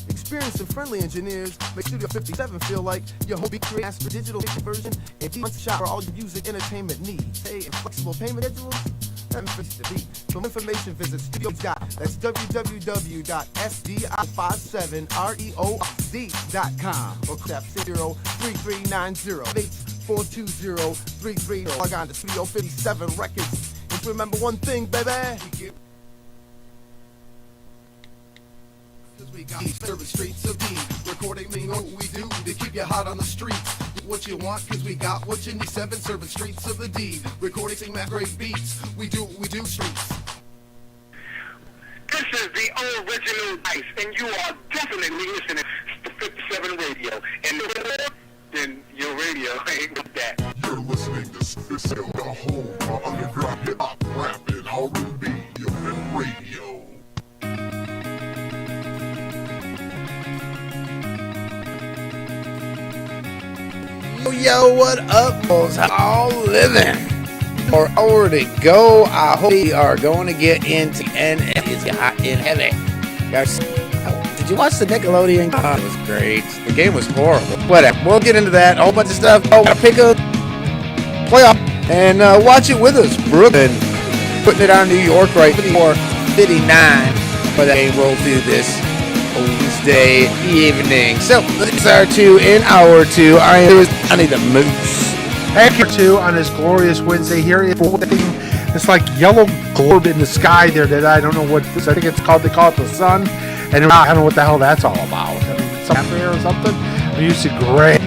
Experienced and friendly engineers make Studio 57 feel like your home beat master digital version and one shop for all your music entertainment needs. Hey, and flexible payment schedules? That's to be. For more information, visit Studio. That's www.sdi57reod.com or call 03390-420-33. Log on to Studio 57 Records. And remember one thing, baby. We got serving streets of D. Recording, we know what we do. They keep you hot on the streets. What you want, cause we got what you need. 7 serving streets of the D. Recording, sing that great beats. We do what we do, streets. This is the original Ice, and you are definitely listening to 57 Radio. And then you're radio. Ain't with that. You're listening to Spitzel, the home of underground hip-hop, rap, and R&B, and radio. Yo, what up, folks? How living? Or hour to go. I hope we are going to get into it's hot and heavy. Guys, did you watch the Nickelodeon? Oh, it was great. The game was horrible. Whatever. We'll get into that. A whole bunch of stuff. Oh, gotta pick a playoff and watch it with us. Brooklyn putting it on New York right before 59 for the game roll through this Wednesday evening. So, DSR2 in hour 2. I am Johnny the Moose. Here too on this glorious Wednesday here. It's like yellow globe in the sky there that I don't know what this. I think it's called. They call it the sun, and I don't know what the hell that's all about. I mean, something there or something. We used to gray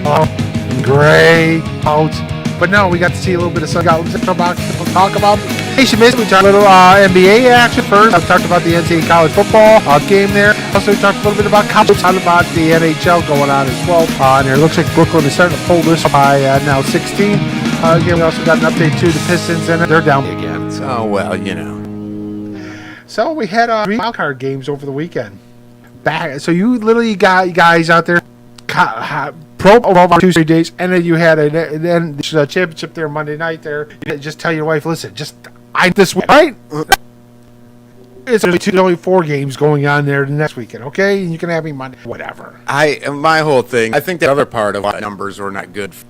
out, but no, we got to see a little bit of sun. Got to talk about. Hey, she missed. We talked a little NBA action first. I've talked about the NCAA college football game there. Also, we talked a little bit about college. Talked about the NHL going on as well. And it looks like Brooklyn is starting to pull this by now 16. Again, we also got an update to the Pistons, and they're down again. So. Oh, well, you know. So we had 3 wildcard games over the weekend. So you literally got guys out there pro over 2 straight days, and then you had a championship there Monday night there. You just tell your wife, listen, this week, right? It's only 4 games going on there the next weekend, okay? And you can have me Monday, whatever. My whole thing, I think the other part of why numbers were not good for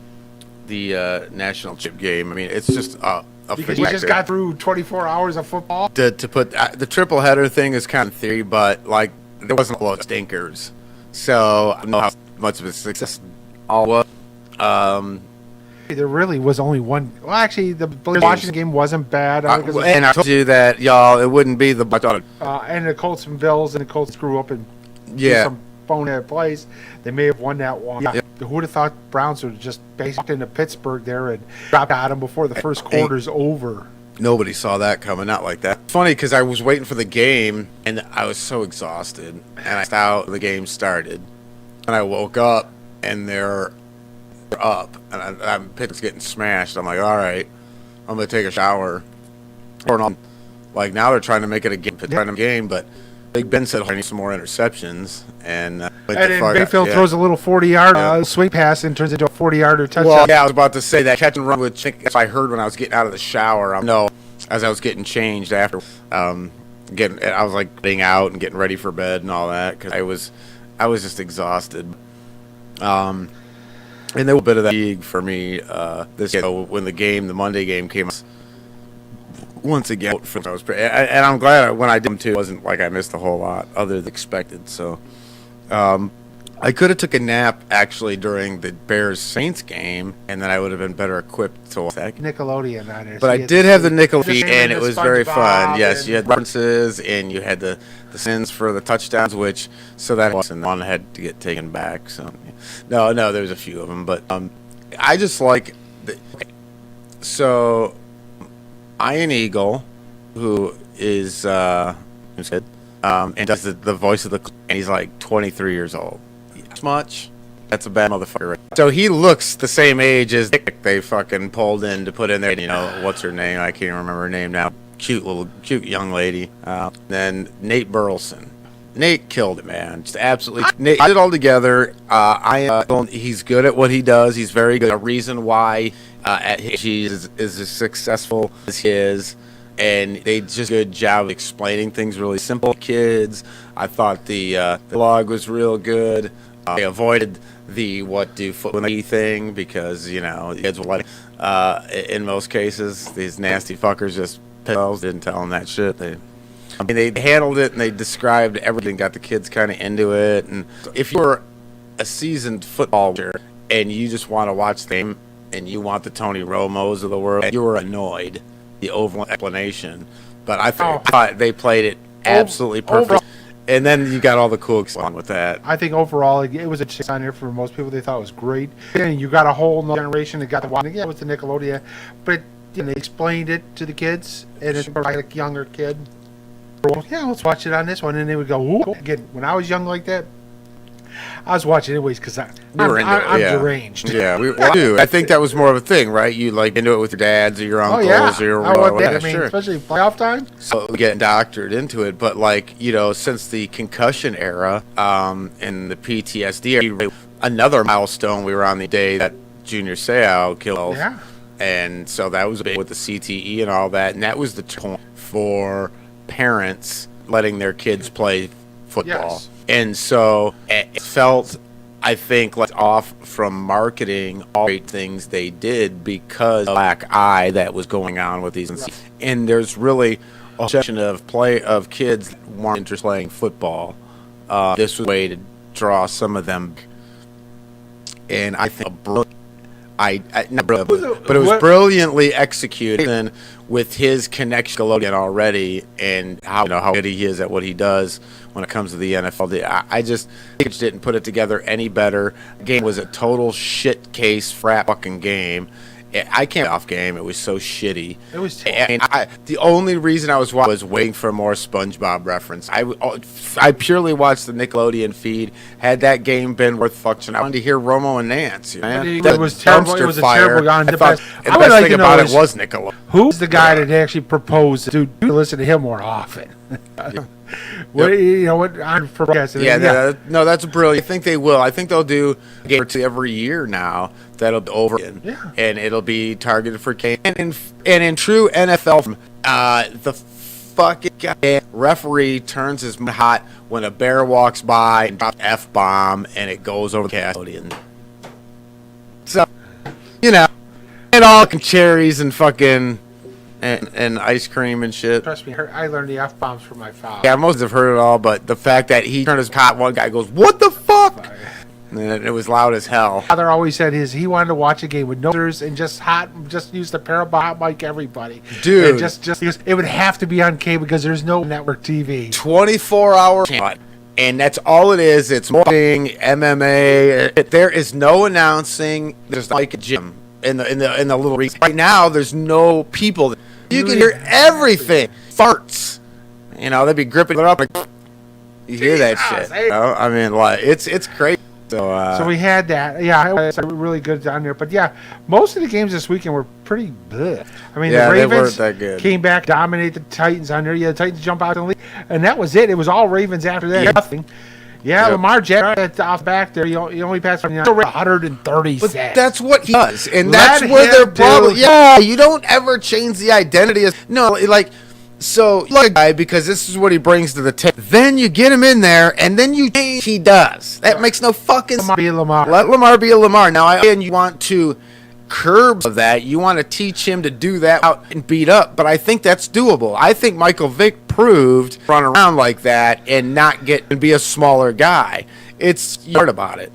the national chip game. I mean, it's just because we just got through 24 hours of football. To put the triple header thing is kind of theory, but like there wasn't a lot of stinkers, so I don't know how much of a success all was. There really was only one. Well, actually, the Washington game wasn't bad. And I told you that, y'all, it wouldn't be the and the Colts and Bills, and the Colts grew up and some bonehead plays. They may have won that one. Yeah. Who would have thought Browns would have just based into Pittsburgh there and dropped at them before the first quarter's over? Nobody saw that coming, not like that. It's funny because I was waiting for the game, and I was so exhausted, and I saw the game started, and I woke up, and they're up, and I'm Pittsburgh's getting smashed. I'm like, all right, I'm gonna take a shower. Like now they're trying to make it a game, but Big Ben said I need some more interceptions, and then Mayfield throws a little 40-yard swing pass and turns into a 40-yarder touchdown. Well, yeah, I was about to say that catch and run, which I heard when I was getting out of the shower. As I was getting changed after, I was like getting out and getting ready for bed and all that because I was just exhausted. And there was a bit of that fatigue for me when the Monday game came once again. And I'm glad when I did them too, it wasn't like I missed a whole lot other than expected. So I could have took a nap actually during the Bears-Saints game, and then I would have been better equipped to watch that. Nickelodeon on there. But I did have the Nickelodeon, and it was very fun. Yes, you had references, and you had the sins for the touchdowns, so that wasn't one had to get taken back. So no, there was a few of them, but I just like so Ian Eagle, who is who's good, and does the voice of and he's like 23 years old. Much. That's a bad motherfucker. Right? So he looks the same age as they fucking pulled in to put in there. You know, what's her name? I can't remember her name now. Cute young lady. Then Nate Burleson. Nate killed it, man. Just absolutely. Nate did it all together. He's good at what he does. He's very good. A reason why at his age is as successful as he is. And they just did a good job of explaining things really simple to kids. I thought the blog was real good. They avoided the what do football thing because, you know, kids were like, in most cases, these nasty fuckers just didn't tell them that shit. They handled it and they described everything, got the kids kind of into it. And if you're a seasoned football player and you just want to watch the game and you want the Tony Romos of the world, you were annoyed. The overall explanation, but I thought they played it absolutely perfect. And then you got all the cool along with that. I think overall it was a chance on here for most people. They thought it was great. And you got a whole generation that got to watch it. Yeah, it was the Nickelodeon, but they explained it to the kids, and it's like a younger kid. Yeah, let's watch it on this one, and they would go, ooh. Again, when I was young like that, I was watching anyways because I'm deranged. Yeah, do. I think that was more of a thing, right? You like into it with your dads or your uncles or your I mean, especially playoff time. So getting doctored into it, but like since the concussion era, and the PTSD, another milestone. We were on the day that Junior Seau killed. Yeah. And so that was big with the CTE and all that, and that was the point for parents letting their kids play football. Yes. And so it felt, I think, like off from marketing all great things they did because of the black eye that was going on with these. Right. And there's really a section of kids that weren't interested in playing football. This was a way to draw some of them. And I think not brilliant, but it was brilliantly executed, and with his connection to Logan already, and how good he is at what he does when it comes to the NFL. I just didn't put it together any better. The game was a total shit case frat fucking game. I can't off game. It was so shitty. It was terrible. And the only reason I was waiting for more SpongeBob reference. I purely watched the Nickelodeon feed. Had that game been worth fucking, I wanted to hear Romo and Nance. It was terrible. It was a terrible game. The best thing about it was Nickelodeon. Who's the guy that actually proposed to listen to him more often? That's brilliant. I think they will. I think they'll do a game or two every year now. That'll be over, and it'll be targeted for K. And in true NFL, the fucking goddamn referee turns his hot when a bear walks by and drops F-bomb, and it goes over the custodian. So, and all cherries and fucking. And ice cream and shit. Trust me, I learned the F-bombs from my father. Yeah, most have heard it all, but the fact that he turned his hot, one guy goes, "What the fuck?" And it was loud as hell. Father always said he wanted to watch a game with no others and just use the parabolic mic everybody. Dude. And it would have to be on cable because there's no network TV. 24-hour and that's all it is. It's boxing, MMA. There is no announcing. There's like a gym in the little ring. Right now, there's no people. You can hear everything. Farts. They'd be gripping it up. Like, you hear that shit. I mean, like, it's crazy. So we had that. Yeah, it was really good down there. But yeah, most of the games this weekend were pretty good. I mean, the Ravens they weren't that good. Came back, dominated the Titans on there. Yeah, the Titans jump out in the lead. And that was it. It was all Ravens after that. Nothing. Yeah, Lamar Jackson off back there. He only passed for 130 but sacks. That's what he does, and that's where their problem. Yeah, you don't ever change the identity. So like a guy because this is what he brings to the table. Then you get him in there, and then you change. He does. That makes no fucking sense. Lamar. Let Lamar be a Lamar. Now, you want to curb that. You want to teach him to do that out and beat up. But I think that's doable. I think Michael Vick proved run around like that and not be a smaller guy. It's hard about it.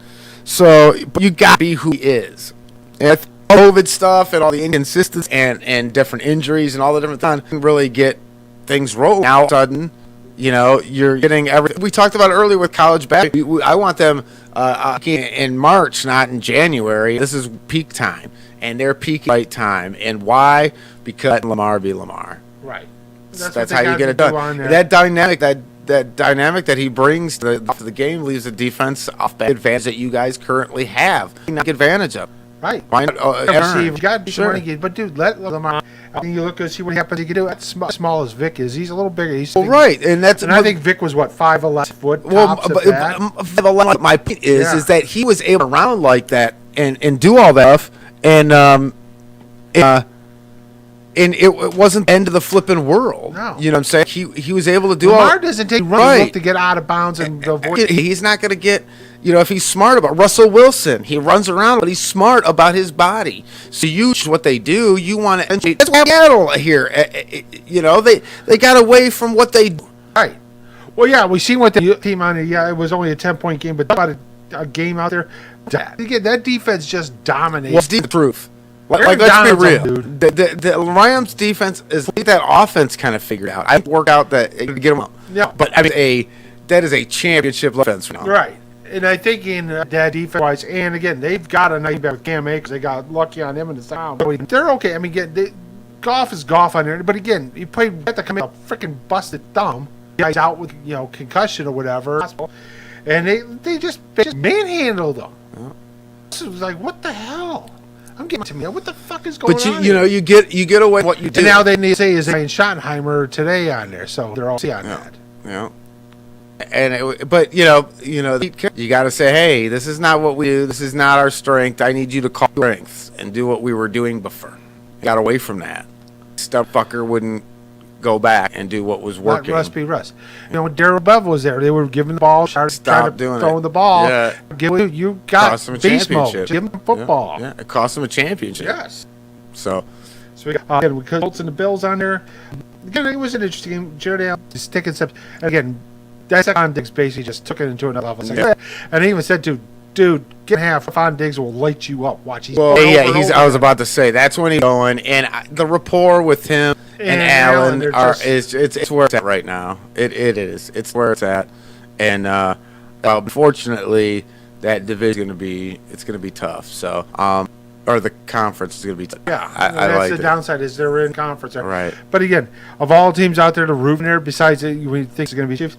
So you got to be who he is. And COVID stuff and all the inconsistencies and different injuries and all the different things really get things rolling. Now, all of a sudden, you're getting everything. We talked about it earlier with college basketball. I want them in March, not in January. This is peak time, and they're peaking right time. And why? Because Lamar be Lamar. Right. That's how you get it done. That dynamic, that dynamic that he brings to the game leaves the defense off the advantage that you guys currently have. Not take advantage of. Right. Why not? You got to sure. But dude, let Lamar. You look and see what happens. You can do it. Small as Vic is, he's a little bigger. Right, and I think Vic was 5'11" foot. But my point is that he was able to run like that and do all that stuff, and it wasn't the end of the flipping world. No. You know what I'm saying? He was able to do Lamar doesn't take running look to get out of bounds and avoid. He's not going to get. If he's smart about Russell Wilson, he runs around, but he's smart about his body. So what they do, you want to. That's why Seattle here. They got away from what they do. Right. Well, yeah, we seen what the team on it. Yeah, it was only a 10-point game, but about a game out there. Again, that defense just dominates. Well, the proof. Let's be real. The Rams defense is that offense kind of figured out. I work out that to get them up. Yeah. But I mean, that is a championship offense now. Right. And I think in that defense-wise, and again, they've got a nice back with Cam Akers. They got lucky on him in the sound. They're okay. I mean, golf is golf on there. But again, he played at the come in a freaking busted thumb. Guys out with concussion or whatever. and they just manhandled them. It was like, what the hell? I'm getting to me. What the fuck is going on? But you get away with what you do. And now they say is Ryan Schottenheimer today on there, so they're all on that. Yeah. But you got to say, hey, this is not what we do. This is not our strength. I need you to call strengths and do what we were doing before. Got away from that. Stuff fucker wouldn't go back and do what was working. Let Russ be Russ. When Darrell Bev was there, they were giving the ball, stop doing throwing it. the ball. Yeah. You got cost them a beast mode. championship. Give them football. Yeah, it cost them a championship. Yes. So we got again, because Colts and the Bills on there. Again, it was an interesting game. Jared Allen just taking steps. And again, Stephon Diggs basically just took it into another level. Like, and he even said, dude, get half. Stephon Diggs will light you up. Watch. I was about to say that's when he's going, and the rapport with him and Allen it's where it's at right now. It is. It's where it's at, and unfortunately, that division is going to be tough. So, or the conference is going to be tough. Yeah, that's the downside is they're in conference. Right. But again, of all teams out there to root in there, besides we think it's going to be Chiefs,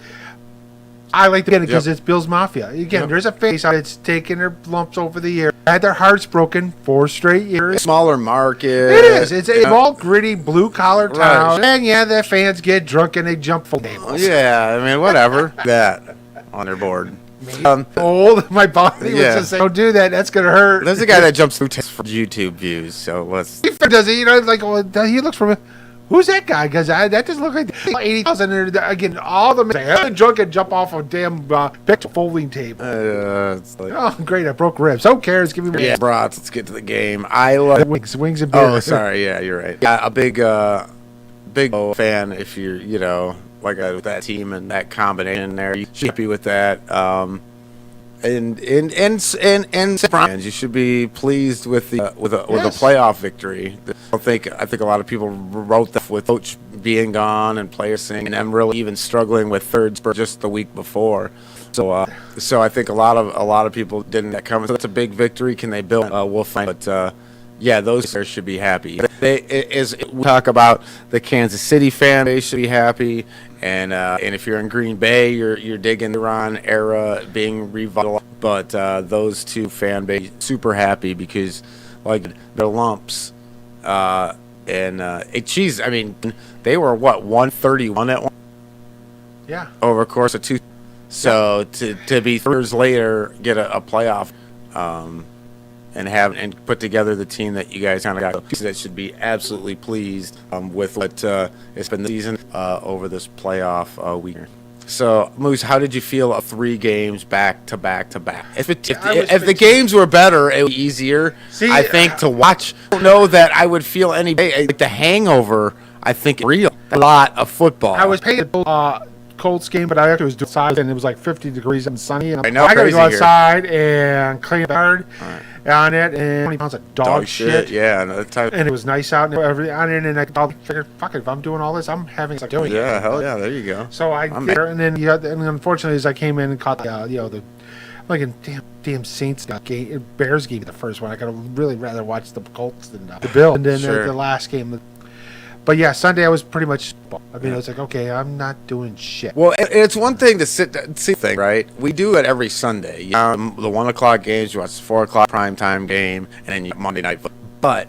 I like to get it because it's Bills Mafia. Again, there's a face out that's taking their lumps over the year. Had their hearts broken 4 straight years. Smaller market. It is. It's a small, gritty, blue-collar town. And the fans get drunk and they jump from tables. Yeah, I mean, whatever. That on their board. My body was just saying, don't do that. That's going to hurt. There's a guy that jumps through tests for YouTube views, so let's... Does he? He looks from... Who's that guy? Because that doesn't look like 80,000. Again, all the men drunk and jump off a damn picture folding table. It's like, oh, great! I broke ribs. Who cares? Give me brats. Let's get to the game. I love wings and beer. Oh, sorry. Yeah, you're right. Yeah, a big fan. If you're like with that team and that combination there, you should be with that. And fans, you should be pleased with the playoff victory. I think a lot of people wrote that with coach being gone and players saying, and I'm really even struggling with thirds for just the week before. So I think a lot of people didn't that come. So that's a big victory. Can they build? We'll find. But those players should be happy. We talk about the Kansas City fan base should be happy. And if you're in Green Bay, you're digging the Ron era being revitalized. But those two fan base super happy because they're lumps. I mean, they were 131 at one. Yeah. Over a course of 2. So to be 3 years later get a playoff, and put together the team that you guys kind of got, that should be absolutely pleased with what it's been the season over this playoff week. So, Moose, how did you feel of 3 games back to back to back? If the games were better, it would be easier. I think to watch. I don't know that I would feel any like the hangover. I think real a lot of football. I was paying Colts game, but I actually was doing outside and it was like 50 degrees and sunny. And I know. I got to go outside and clean the yard on it, and 20 pounds of dog shit. Yeah, and it was nice out and everything on it, and I figured, fuck it, if I'm doing all this, I'm having something doing it. Yeah, hell yeah, there you go. So and then and unfortunately, as I came in and caught the damn Saints game, Bears game, the first one. I could have really rather watched the Colts than the Bills, and then the last game. But yeah, Sunday I was pretty much. I mean, I was like, okay, I'm not doing shit. Well, it's one thing to see thing, right? We do it every Sunday. The 1:00 games, you watch the 4:00 primetime game, and then you Monday night. But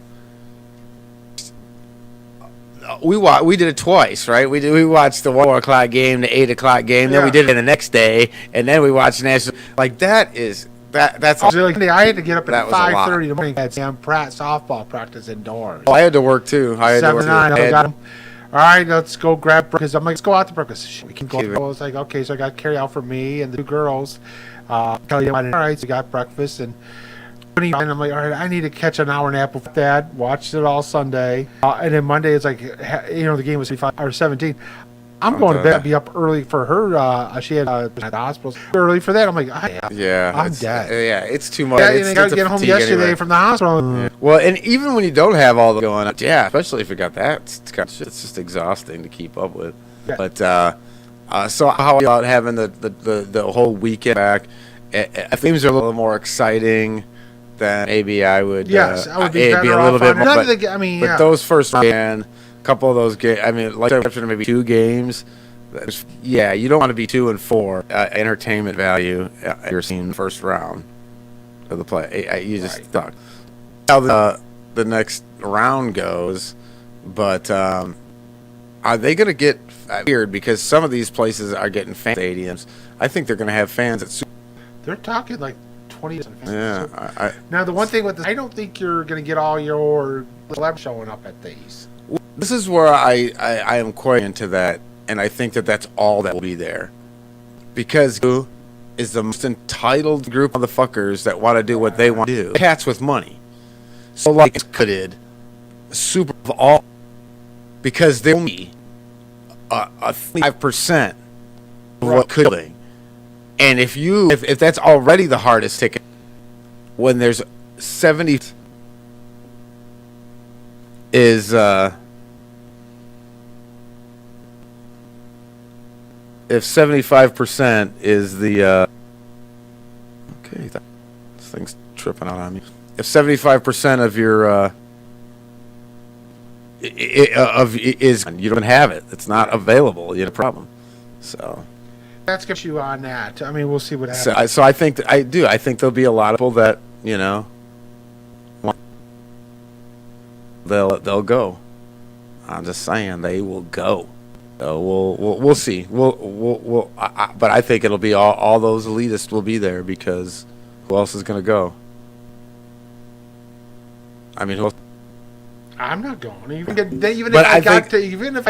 we did it twice, right? We watched the 1:00 game, the 8:00 game, then we did it the next day, and then we watched national. Like that is. That's I had to get up at 5:30 in the morning. I had Sam Pratt softball practice indoors. I had to work too. I had 7-9. I got him. All right, let's go grab breakfast. I'm like, let's go out to breakfast. We can go. I was like, okay, so I got carry out for me and the 2 girls. All right, so we got breakfast and I'm like, all right, I need to catch an hour nap with that. Watched it all Sunday, and then Monday it's like, the game was 55 or 17. I'm going to bed, be up early for her. She had at the hospital early for that. I'm like, I'm dead. Yeah, it's too much. Yeah, I got to get home yesterday from the hospital. Yeah. Well, and even when you don't have all the going on, especially if you got that, it's just exhausting to keep up with. Yeah. But so how about having the whole weekend back? Things are a little more exciting than maybe I would. Yes, I would be a little bit more. But yeah. those first weekend. Couple of those games, I mean, like after maybe 2 games, Yeah, you don't want to be 2 and 4 entertainment value. You're seeing first round of the play. You just stuck. How the next round goes, but are they going to get weird because some of these places are getting fan stadiums? I think they're going to have fans at. They're talking like 20,000 fans. Yeah. Now the one thing with this, I don't think you're going to get all your celebs showing up at these. This is where I am quite into that, and I think that that's all that will be there, because who is the most entitled group of motherfuckers that want to do what they want to do? Cats with money. So like did Super Bowl all because they're only a 5% of what could be. And if that's already the hardest ticket, when there's 70 is if 75% is the okay, this thing's tripping out on me. If 75% of your is you don't have it, it's not available. You have a problem. So that's got you on that. I mean, we'll see what happens. So I think I think there'll be a lot of people that they'll go. I'm just saying they will go. So we'll see. But I think it'll be all those elitists will be there because who else is going to go? I mean, who else? I'm not going. Even if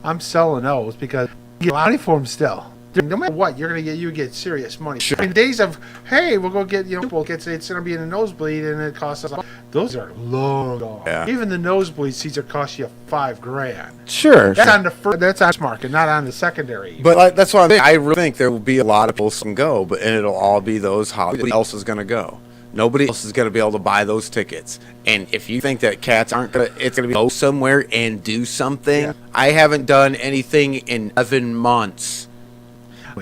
I'm selling those because you get money for them still. No matter what, you get serious money. Sure. In days of we'll go get it's gonna be in a nosebleed and it costs us. Those are long gone. Yeah. Even the nosebleed seats are cost you $5,000. Sure. That's on the first. That's on market, not on the secondary. But that's what I'm saying. I really think there will be a lot of people who can go, and it'll all be those. Nobody else is going to go. Nobody else is going to be able to buy those tickets. And if you think that cats aren't going to, it's going to go somewhere and do something. Yeah. I haven't done anything in 11 months.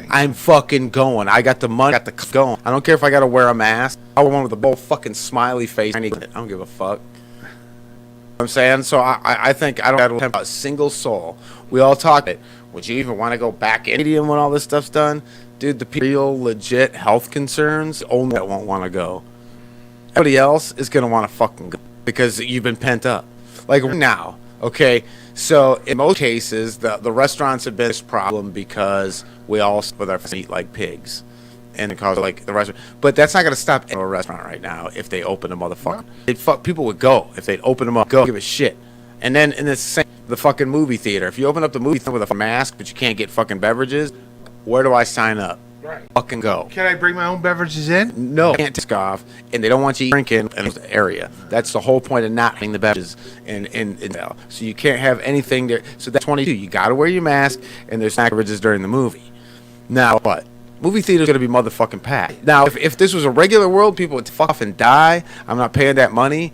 I'm fucking going. I got the money. Got the going. I don't care if I got to wear a mask. I want with a whole fucking smiley face. I don't give a fuck. You know what I'm saying? So I think I don't have a single soul. We all talk it. Would you even want to go back in stadium when all this stuff's done? Dude, the real legit health concerns, only that won't want to go. Everybody else is going to want to fucking go because you've been pent up. Like now, okay? So in most cases, the restaurants have been this problem because we all sit with our feet like pigs. And it causes like the restaurant. But that's not going to stop a restaurant right now if they open a motherfucker. People would go if they'd open them up, go give a shit. And then in the same, the fucking movie theater. If you open up the movie theater with a mask, but you can't get fucking beverages, where do I sign up? Right. Fucking go. Can I bring my own beverages in? No, can't take off, and they don't want you drinking in the area. That's the whole point of not having the beverages in so you can't have anything there. So that's 22. You got to wear your mask, and there's snack beverages during the movie. Now what? Movie theater's gonna be motherfucking packed. Now, if this was a regular world, people would fuck off and die. I'm not paying that money.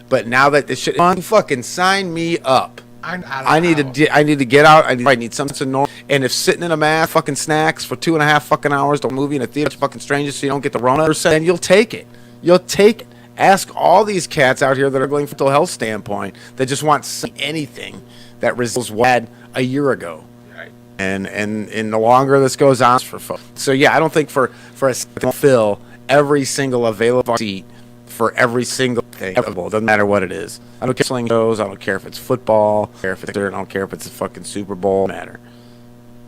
But now that this shit, fucking sign me up. I need to get out. I need something normal. And if sitting in a mask, fucking snacks for 2.5 fucking hours, the movie in a theater, fucking strangers, so you don't get the Rona, then you'll take it. You'll take it. Ask all these cats out here that are going from a mental health standpoint that just want anything that resembles what had a year ago. Right. And the longer this goes on for folks. So yeah, I don't think for a fill every single available seat for every single thing. It doesn't matter what it is. I don't care if it's shows. I don't care if it's football. I don't care if it's a fucking Super Bowl. Matter.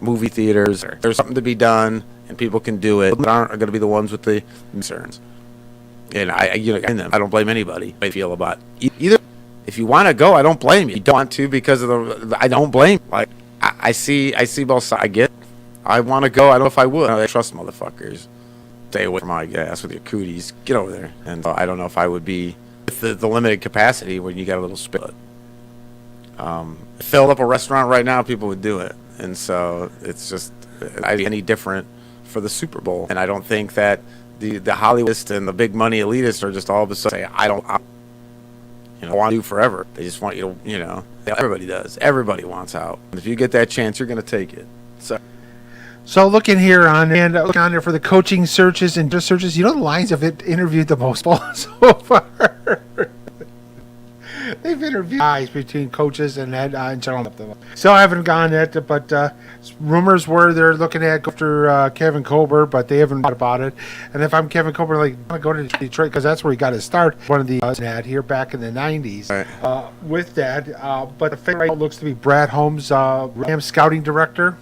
Movie theaters. There's something to be done, and people can do it. But aren't going to be the ones with the concerns. And I don't blame anybody. I feel about either. If you want to go, I don't blame you. You don't want to because of I don't blame. Like I see both sides. I get. I want to go. I don't know if I would. I trust motherfuckers. Stay away from my gas with your cooties. Get over there. And I don't know if I would be with the limited capacity when you got a little spit. Filled up a restaurant right now, people would do it. And so it's just any different for the Super Bowl. And I don't think that the Hollywoodists and the big money elitists are just all of a sudden say, I want to do forever. They just want you to, everybody does. Everybody wants out. And if you get that chance, you're going to take it. So looking here on there for the coaching searches and just searches, the Lions have interviewed the most so far. They've interviewed guys between coaches and head and general. Still haven't gone yet, but rumors were they're looking at go after Kevin Colbert, but they haven't thought about it. And if I'm Kevin Colbert, like, I want to go to Detroit because that's where he got his start. One of the ad here back in the 90s. Right. With that, but the favorite looks to be Brad Holmes, Rams scouting director.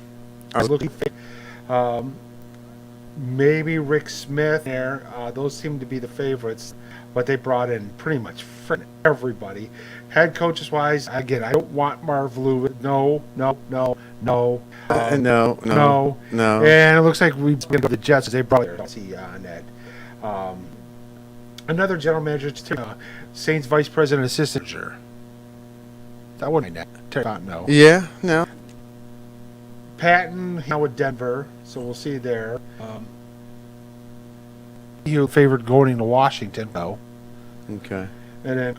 Maybe Rick Smith there. Those seem to be the favorites, but they brought in pretty much everybody. Head coaches wise, again, I don't want Marv Lewis. No. No. And it looks like we're going to go to the Jets. They brought on that. Another general manager, Saints vice president assistant. Sure. That wouldn't no. Yeah, no. Patton now with Denver, so we'll see there. You favored going to Washington, though. Okay. And then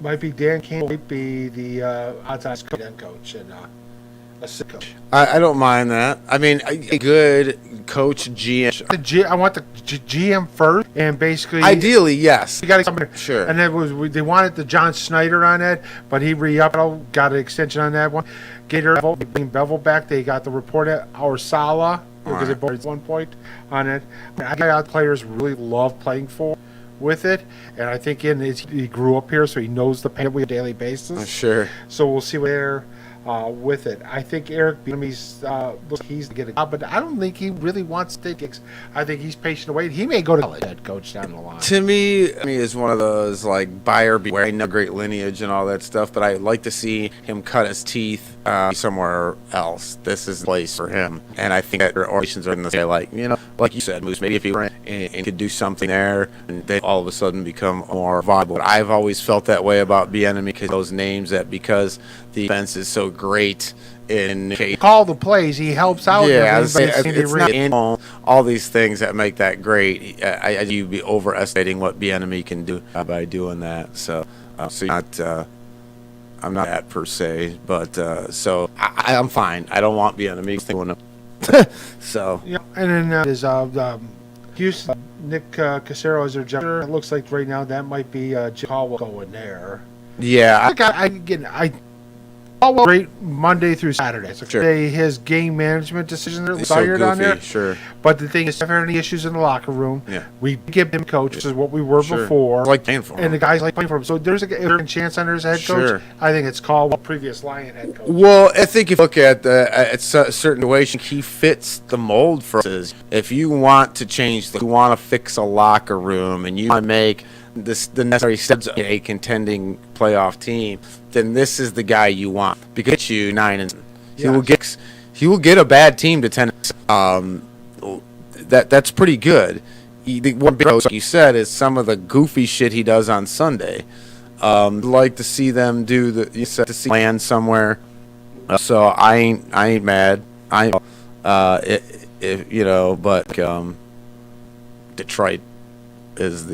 might be Dan Campbell, might be the odds-on coach and assistant coach. I don't mind that. I mean, a good coach, GM. I want the GM first, and basically, ideally, yes. You got to come in. Sure. And then they wanted the John Snyder on that, but he re-upped, got an extension on that one. Gator bring Bevel back. They got the report at our Sala because they both at one point on it. I got players really love playing for with it, and I think he grew up here, so he knows the pain on a daily basis. Sure. So we'll see where with it. I think Eric Bieniemy's he's to get a job, but I don't think he really wants to take gigs. I think he's patient away. He may go to college head coach down the line. To me, is one of those like buyer beware. I know great lineage and all that stuff, but I'd like to see him cut his teeth somewhere else. This is the place for him, and I think that organizations are in the say like you said, Moose. Maybe if he went and could do something there, and they all of a sudden become more viable. But I've always felt that way about Bieniemy because those names because the defense is so great in call the plays. He helps out. Yeah, it's not in all these things that make that great. You'd be overestimating what Bieniemy can do by doing that. So I'm not that per se, but so I'm fine. I don't want Bieniemy doing it. So yeah, and then is Houston. Nick Casero is their general. It looks like right now that might be Jim Caldwell going there. Yeah, I great Monday through Saturday. So sure. His game management decisions are fired on there. Sure. But the thing is, if there are any issues in the locker room, we give him coach, which is what we were before. Like playing for him. And the guys like playing for him. So there's a chance under his head coach. Sure. I think it's Caldwell, previous Lion head coach. Well, I think if you look at a certain situation, he fits the mold for us. If you want to change, you want to fix a locker room, and you want to make the necessary steps in a contending playoff team, then this is the guy you want because you 9-7. He will get a bad team to 10. That's pretty good. One big like you said is some of the goofy shit he does on Sunday. Like to see them do land somewhere. So I ain't mad. But Detroit is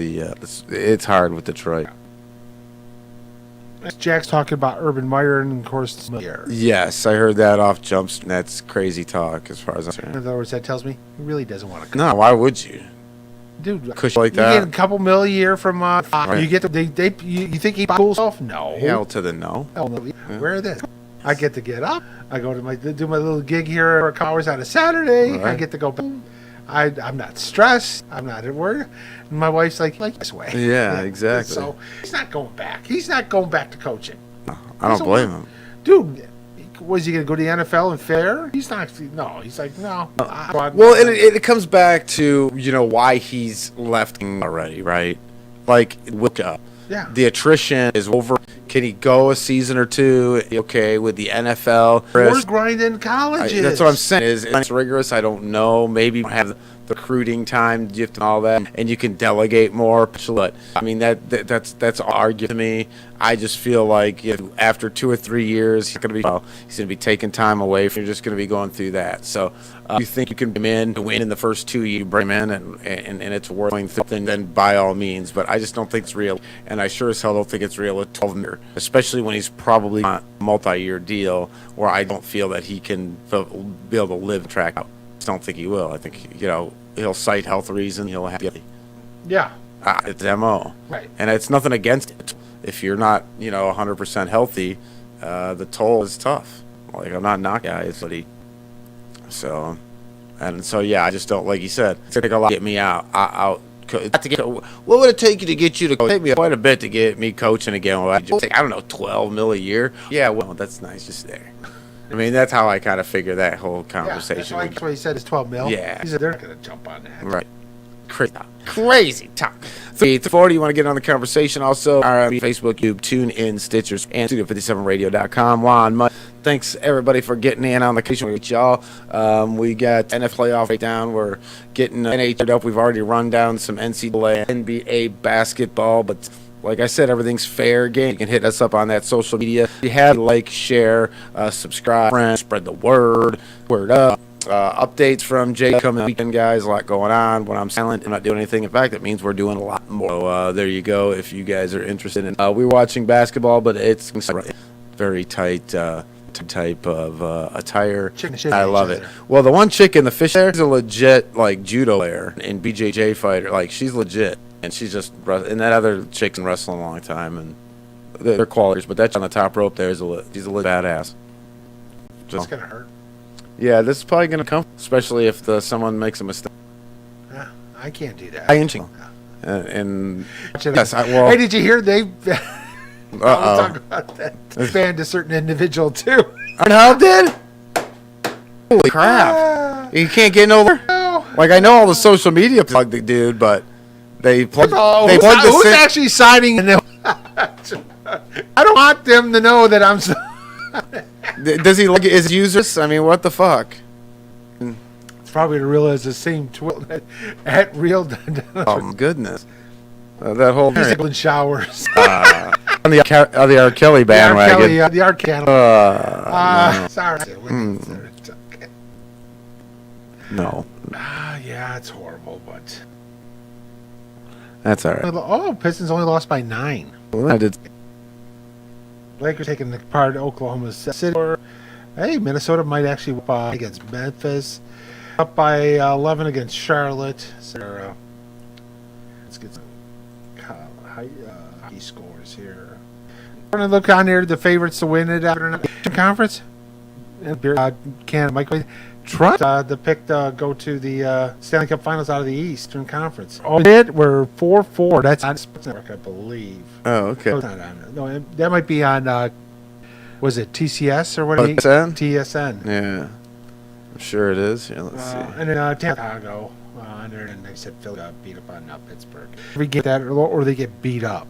it's hard with Detroit. Jack's talking about Urban Meyer and of course Yes, I heard that off Jumps. That's crazy talk as far as I'm concerned. In other words, that tells me he really doesn't want to come. No, why would you? Dude, cushion like you that. get a couple $1 million a year from Fox. Right. You get you think he cools off? No. Hell to the no. Hell no. Yeah. Where are this? I get to get up. I go to do my little gig here for a couple hours on a Saturday. Right. I get to go. Boom. I'm not stressed. I'm not at work. And my wife's like this way. Yeah, exactly. So he's not going back. He's not going back to coaching. No, I don't blame him. Dude, was he going to go to the NFL and fair? He's not. No, he's like, no. Well, it comes back to, why he's left already, right? Like, yeah. The attrition is over. Can he go a season or two? Okay, with the NFL. Or grinding colleges. That's what I'm saying. Is it's rigorous? I don't know. Maybe you have the recruiting time, and all that, and you can delegate more. But I mean, that's argued to me. I just feel like after 2 or 3 years, he's going to be taking time away. You're just going to be going through that. So you think you can bring him in to win in the first 2 years, you bring him in, and it's worth going through, then by all means. But I just don't think it's real, and I sure as hell don't think it's real at 12 years, especially when he's probably on a multi-year deal where I don't feel that he can be able to live track out. I don't think he will. I think he'll cite health reasons. He'll have yeah. It's MO, right? And it's nothing against it. if you're not, 100% healthy, the toll is tough. Like, I'm not knocking guys, but so yeah, I just don't, like you said, it's gonna take a lot to get me out. What would it take you to get you to coach? It take me quite a bit to get me coaching again. Well, I don't know, $12 million a year. Yeah, well, that's nice, just there. I mean, that's how I kind of figure that whole conversation. That's what he said is $12 million. Yeah, he said they're not gonna jump on that. Right. Crazy talk. 340, you want to get on the conversation? Also, our Facebook, YouTube, TuneIn, Stitchers, and Studio57Radio.com. Juan, Mud. Thanks everybody for getting in on the occasion with y'all. We got NFL playoff breakdown. We're getting NHL up. We've already run down some NCAA, NBA basketball, but like I said, everything's fair game. You can hit us up on that social media. If you have like, share, subscribe, friends, spread the word up. Updates from Jay coming weekend, guys. A lot going on. When I'm silent, I'm not doing anything. In fact, it means we're doing a lot more. So there you go. If you guys are interested in, we're watching basketball, but it's very tight type of attire. I love it. Well, the one chick in the fish there is a legit like judo player and BJJ fighter. Like, she's legit, and she's just, and that other chick's been wrestling a long time, and they're qualities. But that on the top rope there is she's a legit badass. So, it's gonna hurt. Yeah, this is probably going to come, especially if someone makes a mistake. Yeah, I can't do that. And yes, hey, did you hear they? I was talking about that. Banned a certain individual too. How did? Holy crap! You can't get over. No. Like, I know all the social media plug the dude, but they plug. Who's actually signing? I don't want them to know that I'm. Does he like his users? I mean, what the fuck? It's probably to realize the same at real. Oh my goodness! That whole in showers. On the R. Kelly bandwagon. The R. Kelly. No. Sorry. No. Yeah, it's horrible, but that's all right. Oh, Pistons only lost by 9. Well, I did. Lakers taking the part of Oklahoma City. Hey, Minnesota might actually whoop against Memphis. Up by 11 against Charlotte. So, let's get some high scores here. We're going to look on here, the favorites to win it after the conference. Canada, Mike, Trump, the pick to go to the Stanley Cup Finals out of the Eastern Conference. Oh, we're 4-4. That's on Sports Network, I believe. Oh, okay. No, that might be on. Was it TCS or what? TSN? TSN. Yeah, I'm sure it is. Yeah, let's see. And then Chicago. And they said Philly got beat up on Pittsburgh. We get that, or they get beat up.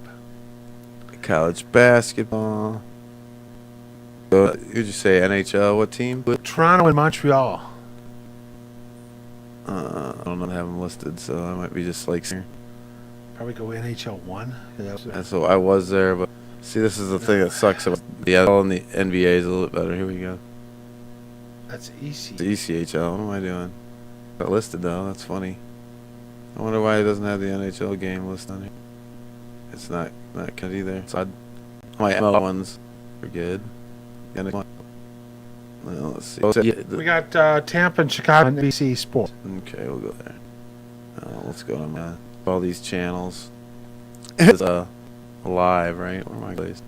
College basketball. Who'd you say, NHL? What team? Toronto and Montreal. I don't know. I have them listed, so I might be just like. Probably go NHL 1. And so I was there, but see, this is the thing that sucks about the NHL and the NBA is a little bit better. Here we go. That's EC. The ECHL. What am I doing? Got listed though. That's funny. I wonder why it doesn't have the NHL game listed on here. It's not good either. So my ML ones are good. Well, let's see. We got Tampa and Chicago on NBC Sports. Okay, we'll go there. Let's go to all these channels. It's live, right? Where am I placed?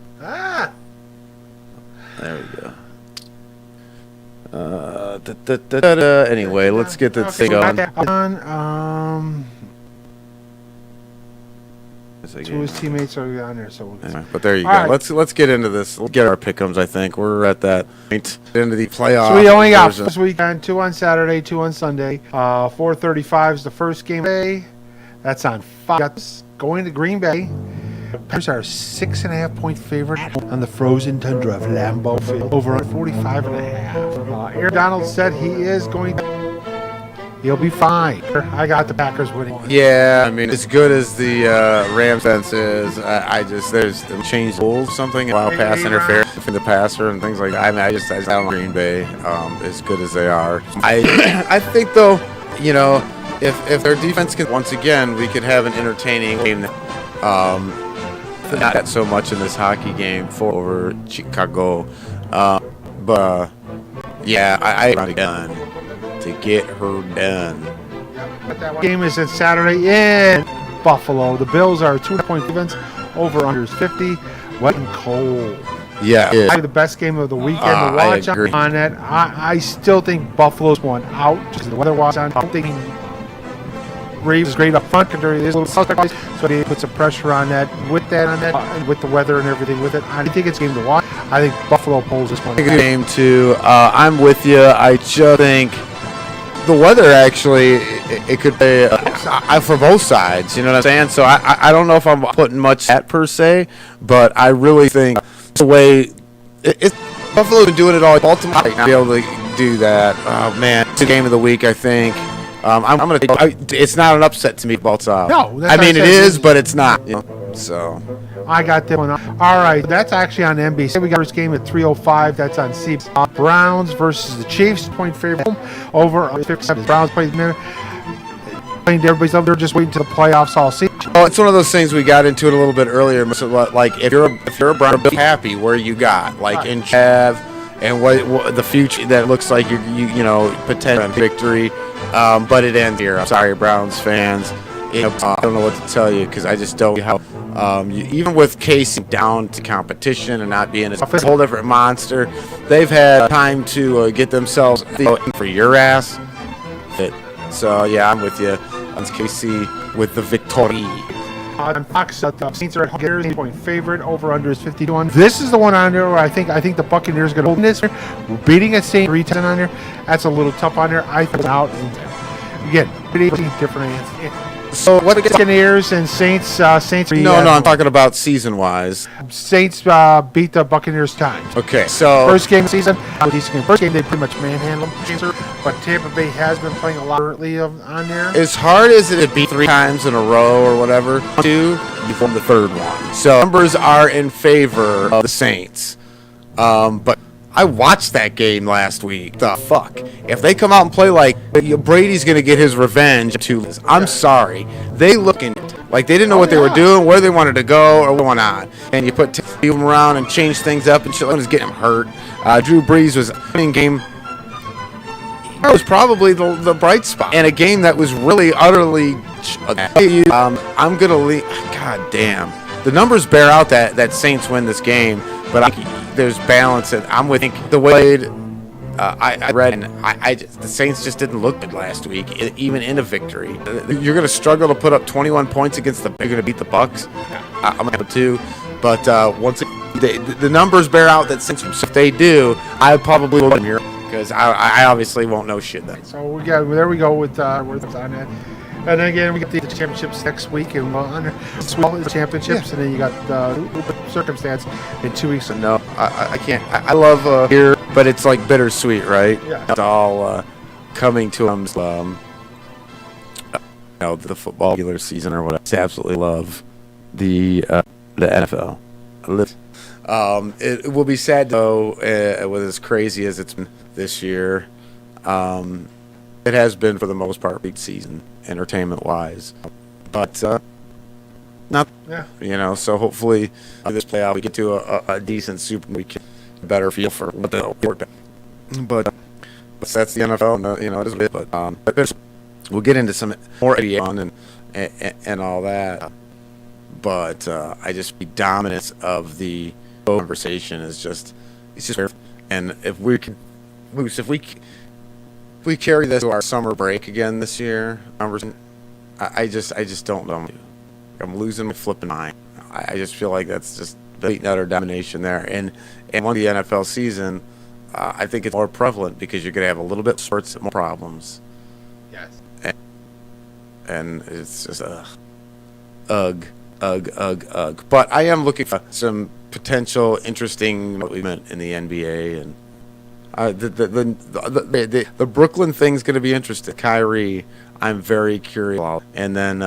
There we go. Anyway, let's get this thing on. Two of his teammates are on there, so anyway, but there you go. Right. Let's get into this. Let's get our pick'ems. I think we're at that point into the playoffs. So we only got this weekend, 2 on Saturday, 2 on Sunday. 4:35 is the first game of the day. That's on Fox. Going to Green Bay. The Packers are a 6.5-point favorite on the frozen tundra of Lambeau Field. Over on 45.5. Aaron Donald said he is going to. He'll be fine. I got the Packers winning. Yeah, I mean, as good as the Rams defense is, there's changed rules, something, allow pass interference for the passer and things like that. I mean, I don't like Green Bay, as good as they are. I think though, if their defense can, once again, we could have an entertaining game. Not that so much in this hockey game for over Chicago, but yeah, I run again. To get her done. That game is at Saturday in Buffalo. The Bills are 2-point defense. Over under is 50. wet and cold. Yeah. Probably the best game of the weekend to I watch agree. on it. I still think Buffalo's won out because the weather was on. I'm thinking Braves is great up front during these little suspect, so they put some pressure on that. With that on that, and with the weather and everything with it, I think it's a game to watch. I think Buffalo pulls this one. Good game too. I'm with you. I just think the weather actually it could be for both sides. You know what I'm saying? So I don't know if I'm putting much at per se, but I really think the way Buffalo's been doing it all. Baltimore might not be able to do that. Oh man, it's a game of the week. I think. I'm gonna take. It's not an upset to me, Baltimore. No, I mean it is, but it's not. You know, so. I got that one. All right, that's actually on NBC. We got this game at 3:05. That's on CBS. Browns versus the Chiefs. Point favorite over 57. Browns play the minute. Everybody's up there just waiting to the playoffs all season. Well, it's one of those things we got into it a little bit earlier. So, like, if you're a Brown, be happy where you got, like, in Chav, and what the future that looks like you know potential victory, but it ends here. I'm sorry, Browns fans. I don't know what to tell you because I just don't know how. Even with Casey down to competition and not being a whole different monster, they've had time to get themselves for your ass. So yeah, I'm with you on KC with the victory. On Fox, the Saints are at 8-point favorite. Over under is 51. This is the one on there where I think the Buccaneers are going to hold this. We're beating a Saint 3-10 on there. That's a little tough on there. I think it's out. Again, pretty different answers. So what against Buccaneers and Saints? Saints. No, I'm talking about season-wise. Saints beat the Buccaneers times. Okay, so First game of the season, first game they pretty much manhandled them. But Tampa Bay has been playing a lot early on there. as hard as it beat 3 times in a row or whatever, 2, you form the third one. So numbers are in favor of the Saints. But I watched that game last week. The fuck? If they come out and play like Brady's going to get his revenge, I'm sorry. They looking like they didn't know what they were doing, where they wanted to go, or what went on. And you put them around and change things up, and shit was getting him hurt. Drew Brees was in game. That was probably the bright spot in a game that was really utterly. I'm gonna leave. God damn, the numbers bear out that Saints win this game, but there's balance, and I'm with the way I read, and the Saints just didn't look good last week, even in a victory. You're gonna struggle to put up 21 points against the. You're gonna beat the Bucks. I'm gonna too, but once the numbers bear out that Saints. If they do, I probably will here. Because I obviously won't know shit then. So there we go with on that. And then again, we get the championships next week, and the championships, and then you got circumstance in 2 weeks. No, I can't. I love here, but it's like bittersweet, right? Yeah. It's all coming to them. The football regular season or whatever. I absolutely love the NFL. It will be sad though, with as crazy as it's been this year. It has been for the most part big season, entertainment-wise, but not. Yeah. So hopefully this playoff we get to a decent Super. We can better feel for what the but that's the NFL. It is a bit. But we'll get into some more on and all that. But I just the dominance of the conversation is just fair. And if we carry this to our summer break again this year, I just don't know. I'm losing my flipping mind. I just feel like that's just the utter domination there. And one of the NFL season, I think it's more prevalent because you're going to have a little bit sorts more problems. Yes. And it's just ugh. But I am looking for some potential interesting movement in the NBA, and the Brooklyn thing's going to be interesting. Kyrie, I'm very curious, and then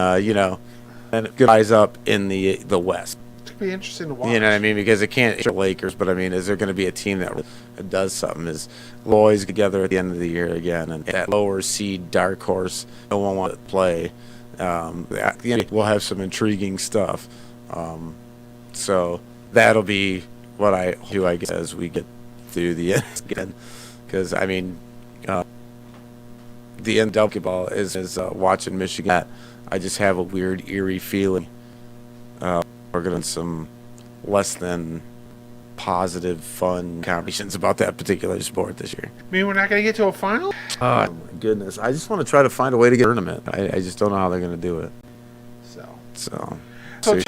and good eyes up in the West. It's gonna be interesting to watch. You know what I mean? Because it can't Lakers, but I mean, is there going to be a team that does something? Is Loy's together at the end of the year again, and that lower seed dark horse no one wants to play. We'll have some intriguing stuff. So that'll be what I do, I guess, as we get through the end again. Because, I mean, the NW ball is watching Michigan. I just have a weird, eerie feeling. We're going to some less than positive, fun conversations about that particular sport this year. I mean, we're not going to get to a final? Oh, my goodness. I just want to try to find a way to get a tournament. I just don't know how they're going to do it. So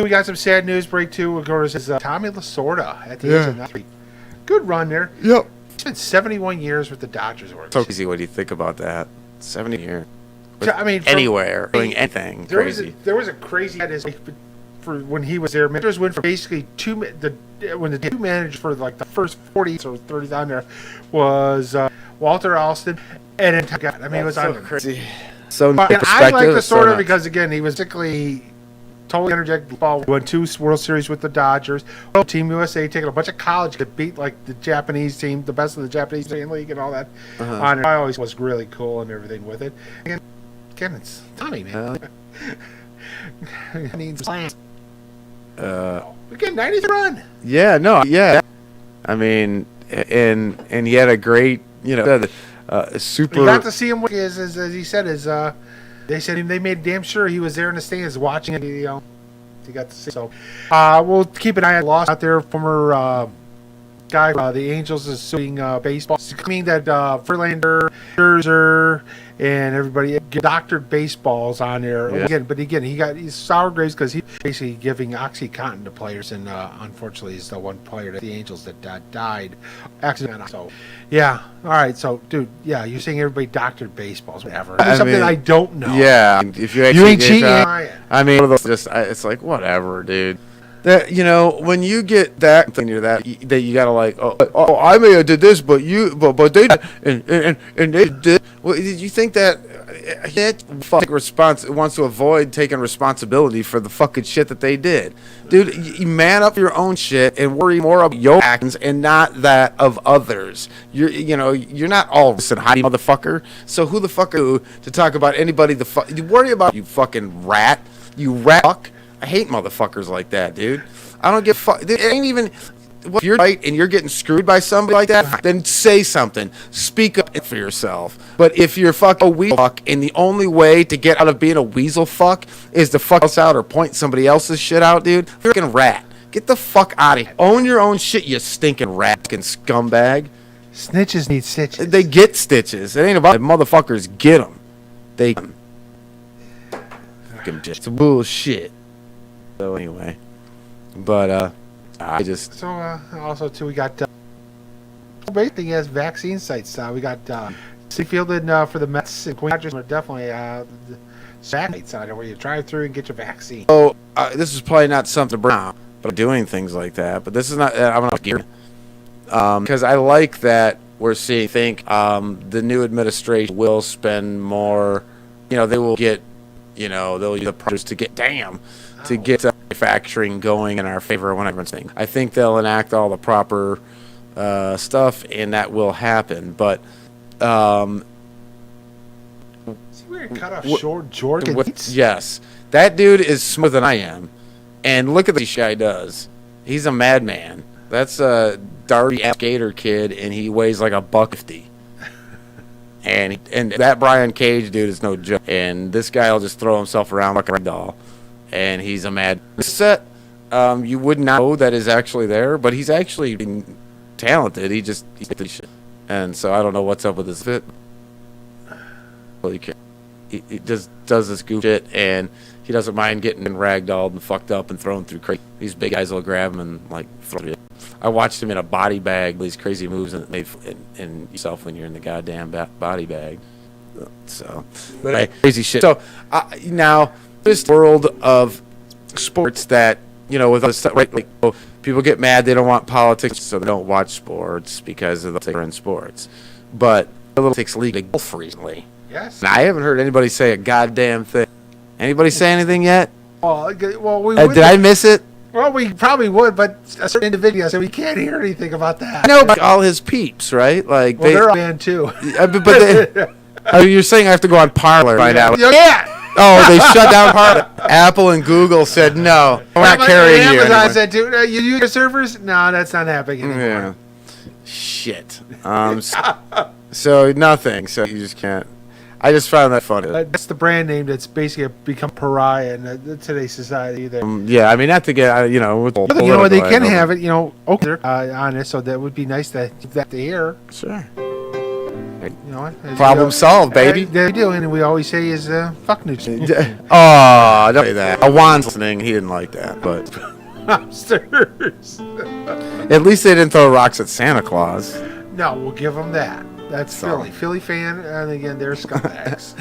we got some sad news break, too. Of course, is Tommy Lasorda at the age of 93. Good run there. Yep. He's been 71 years with the Dodgers. So crazy what do you think about that. 70 years. I mean, anywhere, doing anything crazy. There was a crazy for when he was there. Managers went for basically when the two managers for like the first 40 or 30 down there was Walter Alston and then God. I mean, it was so crazy. So and I like the sort of because again he was basically totally energetic. Ball won 2 World Series with the Dodgers. Team USA taking a bunch of college to beat like the Japanese team, the best of the Japanese league and all that. On I always was really cool and everything with it. Again, it's Tommy, man. Needs plans. Again, 90th run. Yeah, no, yeah. I mean, and he had a great, super. You got to see him. As he said, they said they made damn sure he was there in the stands watching it. You got to see. So, we'll keep an eye on loss out there. Former guy, the Angels is suing baseball, claiming that Verlander, Scherzer, and everybody doctored baseballs on there. Yeah. Again, he's sour grapes because he's basically giving OxyContin to players, and unfortunately, is the one player at the Angels that died accidentally. So, yeah, all right. So, dude, yeah, you're saying everybody doctored baseballs, whatever. It's something I don't know. Yeah, if you ain't cheating. I mean, one of those it's like whatever, dude. That when you get that thing that you gotta like I may have did this but they and they did. Well, did you think that wants to avoid taking responsibility for the fucking shit that they did? Dude, you man up your own shit and worry more about your actions and not that of others. You're not all this and hiding, motherfucker. So who the fuck are you to talk about anybody? You worry about you fucking rat. You rat fuck. I hate motherfuckers like that, dude. I don't give fuck. It ain't even. If you're right and you're getting screwed by somebody like that, then say something. Speak up for yourself. But if you're fucking a weasel fuck, and the only way to get out of being a weasel fuck is to fuck us out or point somebody else's shit out, dude, you're a fucking rat. Get the fuck out of here. Own your own shit, you stinking rat and scumbag. Snitches need stitches. They get stitches. It ain't about it. Motherfuckers get them. They fucking shit. It's bullshit. So anyway, but I just also too we got basically has vaccine sites. We got fielded for the Mets and Queen Dodgers are definitely sites out there where you drive through and get your vaccine. Oh, this is probably not something to bring up, but doing things like that. But this is not. I'm not geared because I like that we're seeing. The new administration will spend more. They will get. They'll use the projects to get manufacturing going in our favor when everyone's thing. I think they'll enact all the proper stuff, and that will happen. But see, we're gonna cut off short Jordan. Yes, that dude is smarter than I am, and look at this guy does. He's a madman. That's a Darby skater kid, and he weighs like $150. And that Brian Cage dude is no joke. And this guy will just throw himself around like a doll. And he's a mad set. You would not know that is actually there, but he's actually talented. He's shit. And so I don't know what's up with his fit. Well, he just does this goof shit, and he doesn't mind getting ragdolled and fucked up and thrown through crazy. These big guys will grab him and like throw it. I watched him in a body bag, these crazy moves, and yourself when you're in the goddamn body bag. So, but crazy shit. So now this world of sports that with other stuff, right? Like people get mad, they don't want politics, so they don't watch sports because of the in sports. But the Olympics league of golf recently. Yes. And I haven't heard anybody say a goddamn thing. Anybody say anything yet? Well, did I miss it? Well, we probably would, but a certain individual said we can't hear anything about that. I know about all his peeps, right? Like they're all banned too. But you're saying I have to go on Parler right now? Yeah. Oh, they shut down Parler. Apple and Google said no. We're not carrying you anymore. Amazon said, "Dude, you use your servers?" No, that's not happening anymore. Yeah. Shit. So nothing. So you just can't. I just found that funny. That's the brand name that's basically become pariah in today's society. There. Yeah, I mean, not to get, with They can have it, on it, so that would be nice to keep that to hear. Sure. Problem solved, baby. They do, and we always say is fuck news. Oh, don't say that. Juan's listening. He didn't like that, but Monsters. at least they didn't throw rocks at Santa Claus. No, we'll give them that. That's Philly. Philly fan, and again, they're scumbags.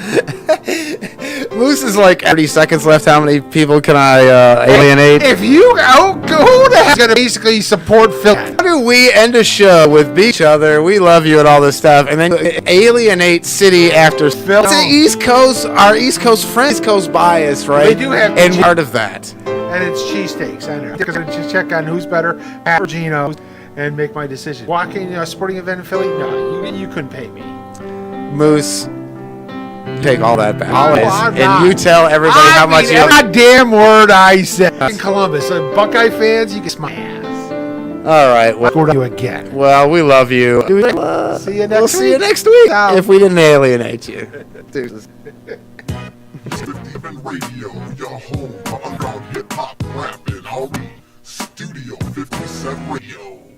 Moose is like 30 seconds left. How many people can I alienate? If you who the hell's gonna basically support Philly? How do we end a show with each other? We love you and all this stuff, and then alienate city after Philly? It's the East Coast, our East Coast friends, East Coast bias, right? They do have, and part of that. And it's cheesesteaks. I know. Because I just check on who's better, Pat or Gino, and make my decision. Walking a sporting event in Philly? No, you couldn't pay me. Moose, take all that back. I'm and not. you tell everybody how much you every goddamn word I said. In Columbus, Buckeye fans, you can smile. All right. Well, go to you again. Well, we love you. See you next week. See you next week if we didn't alienate you. Steven Radio, your home for underground hip hop, rap, and Studio 57 Radio.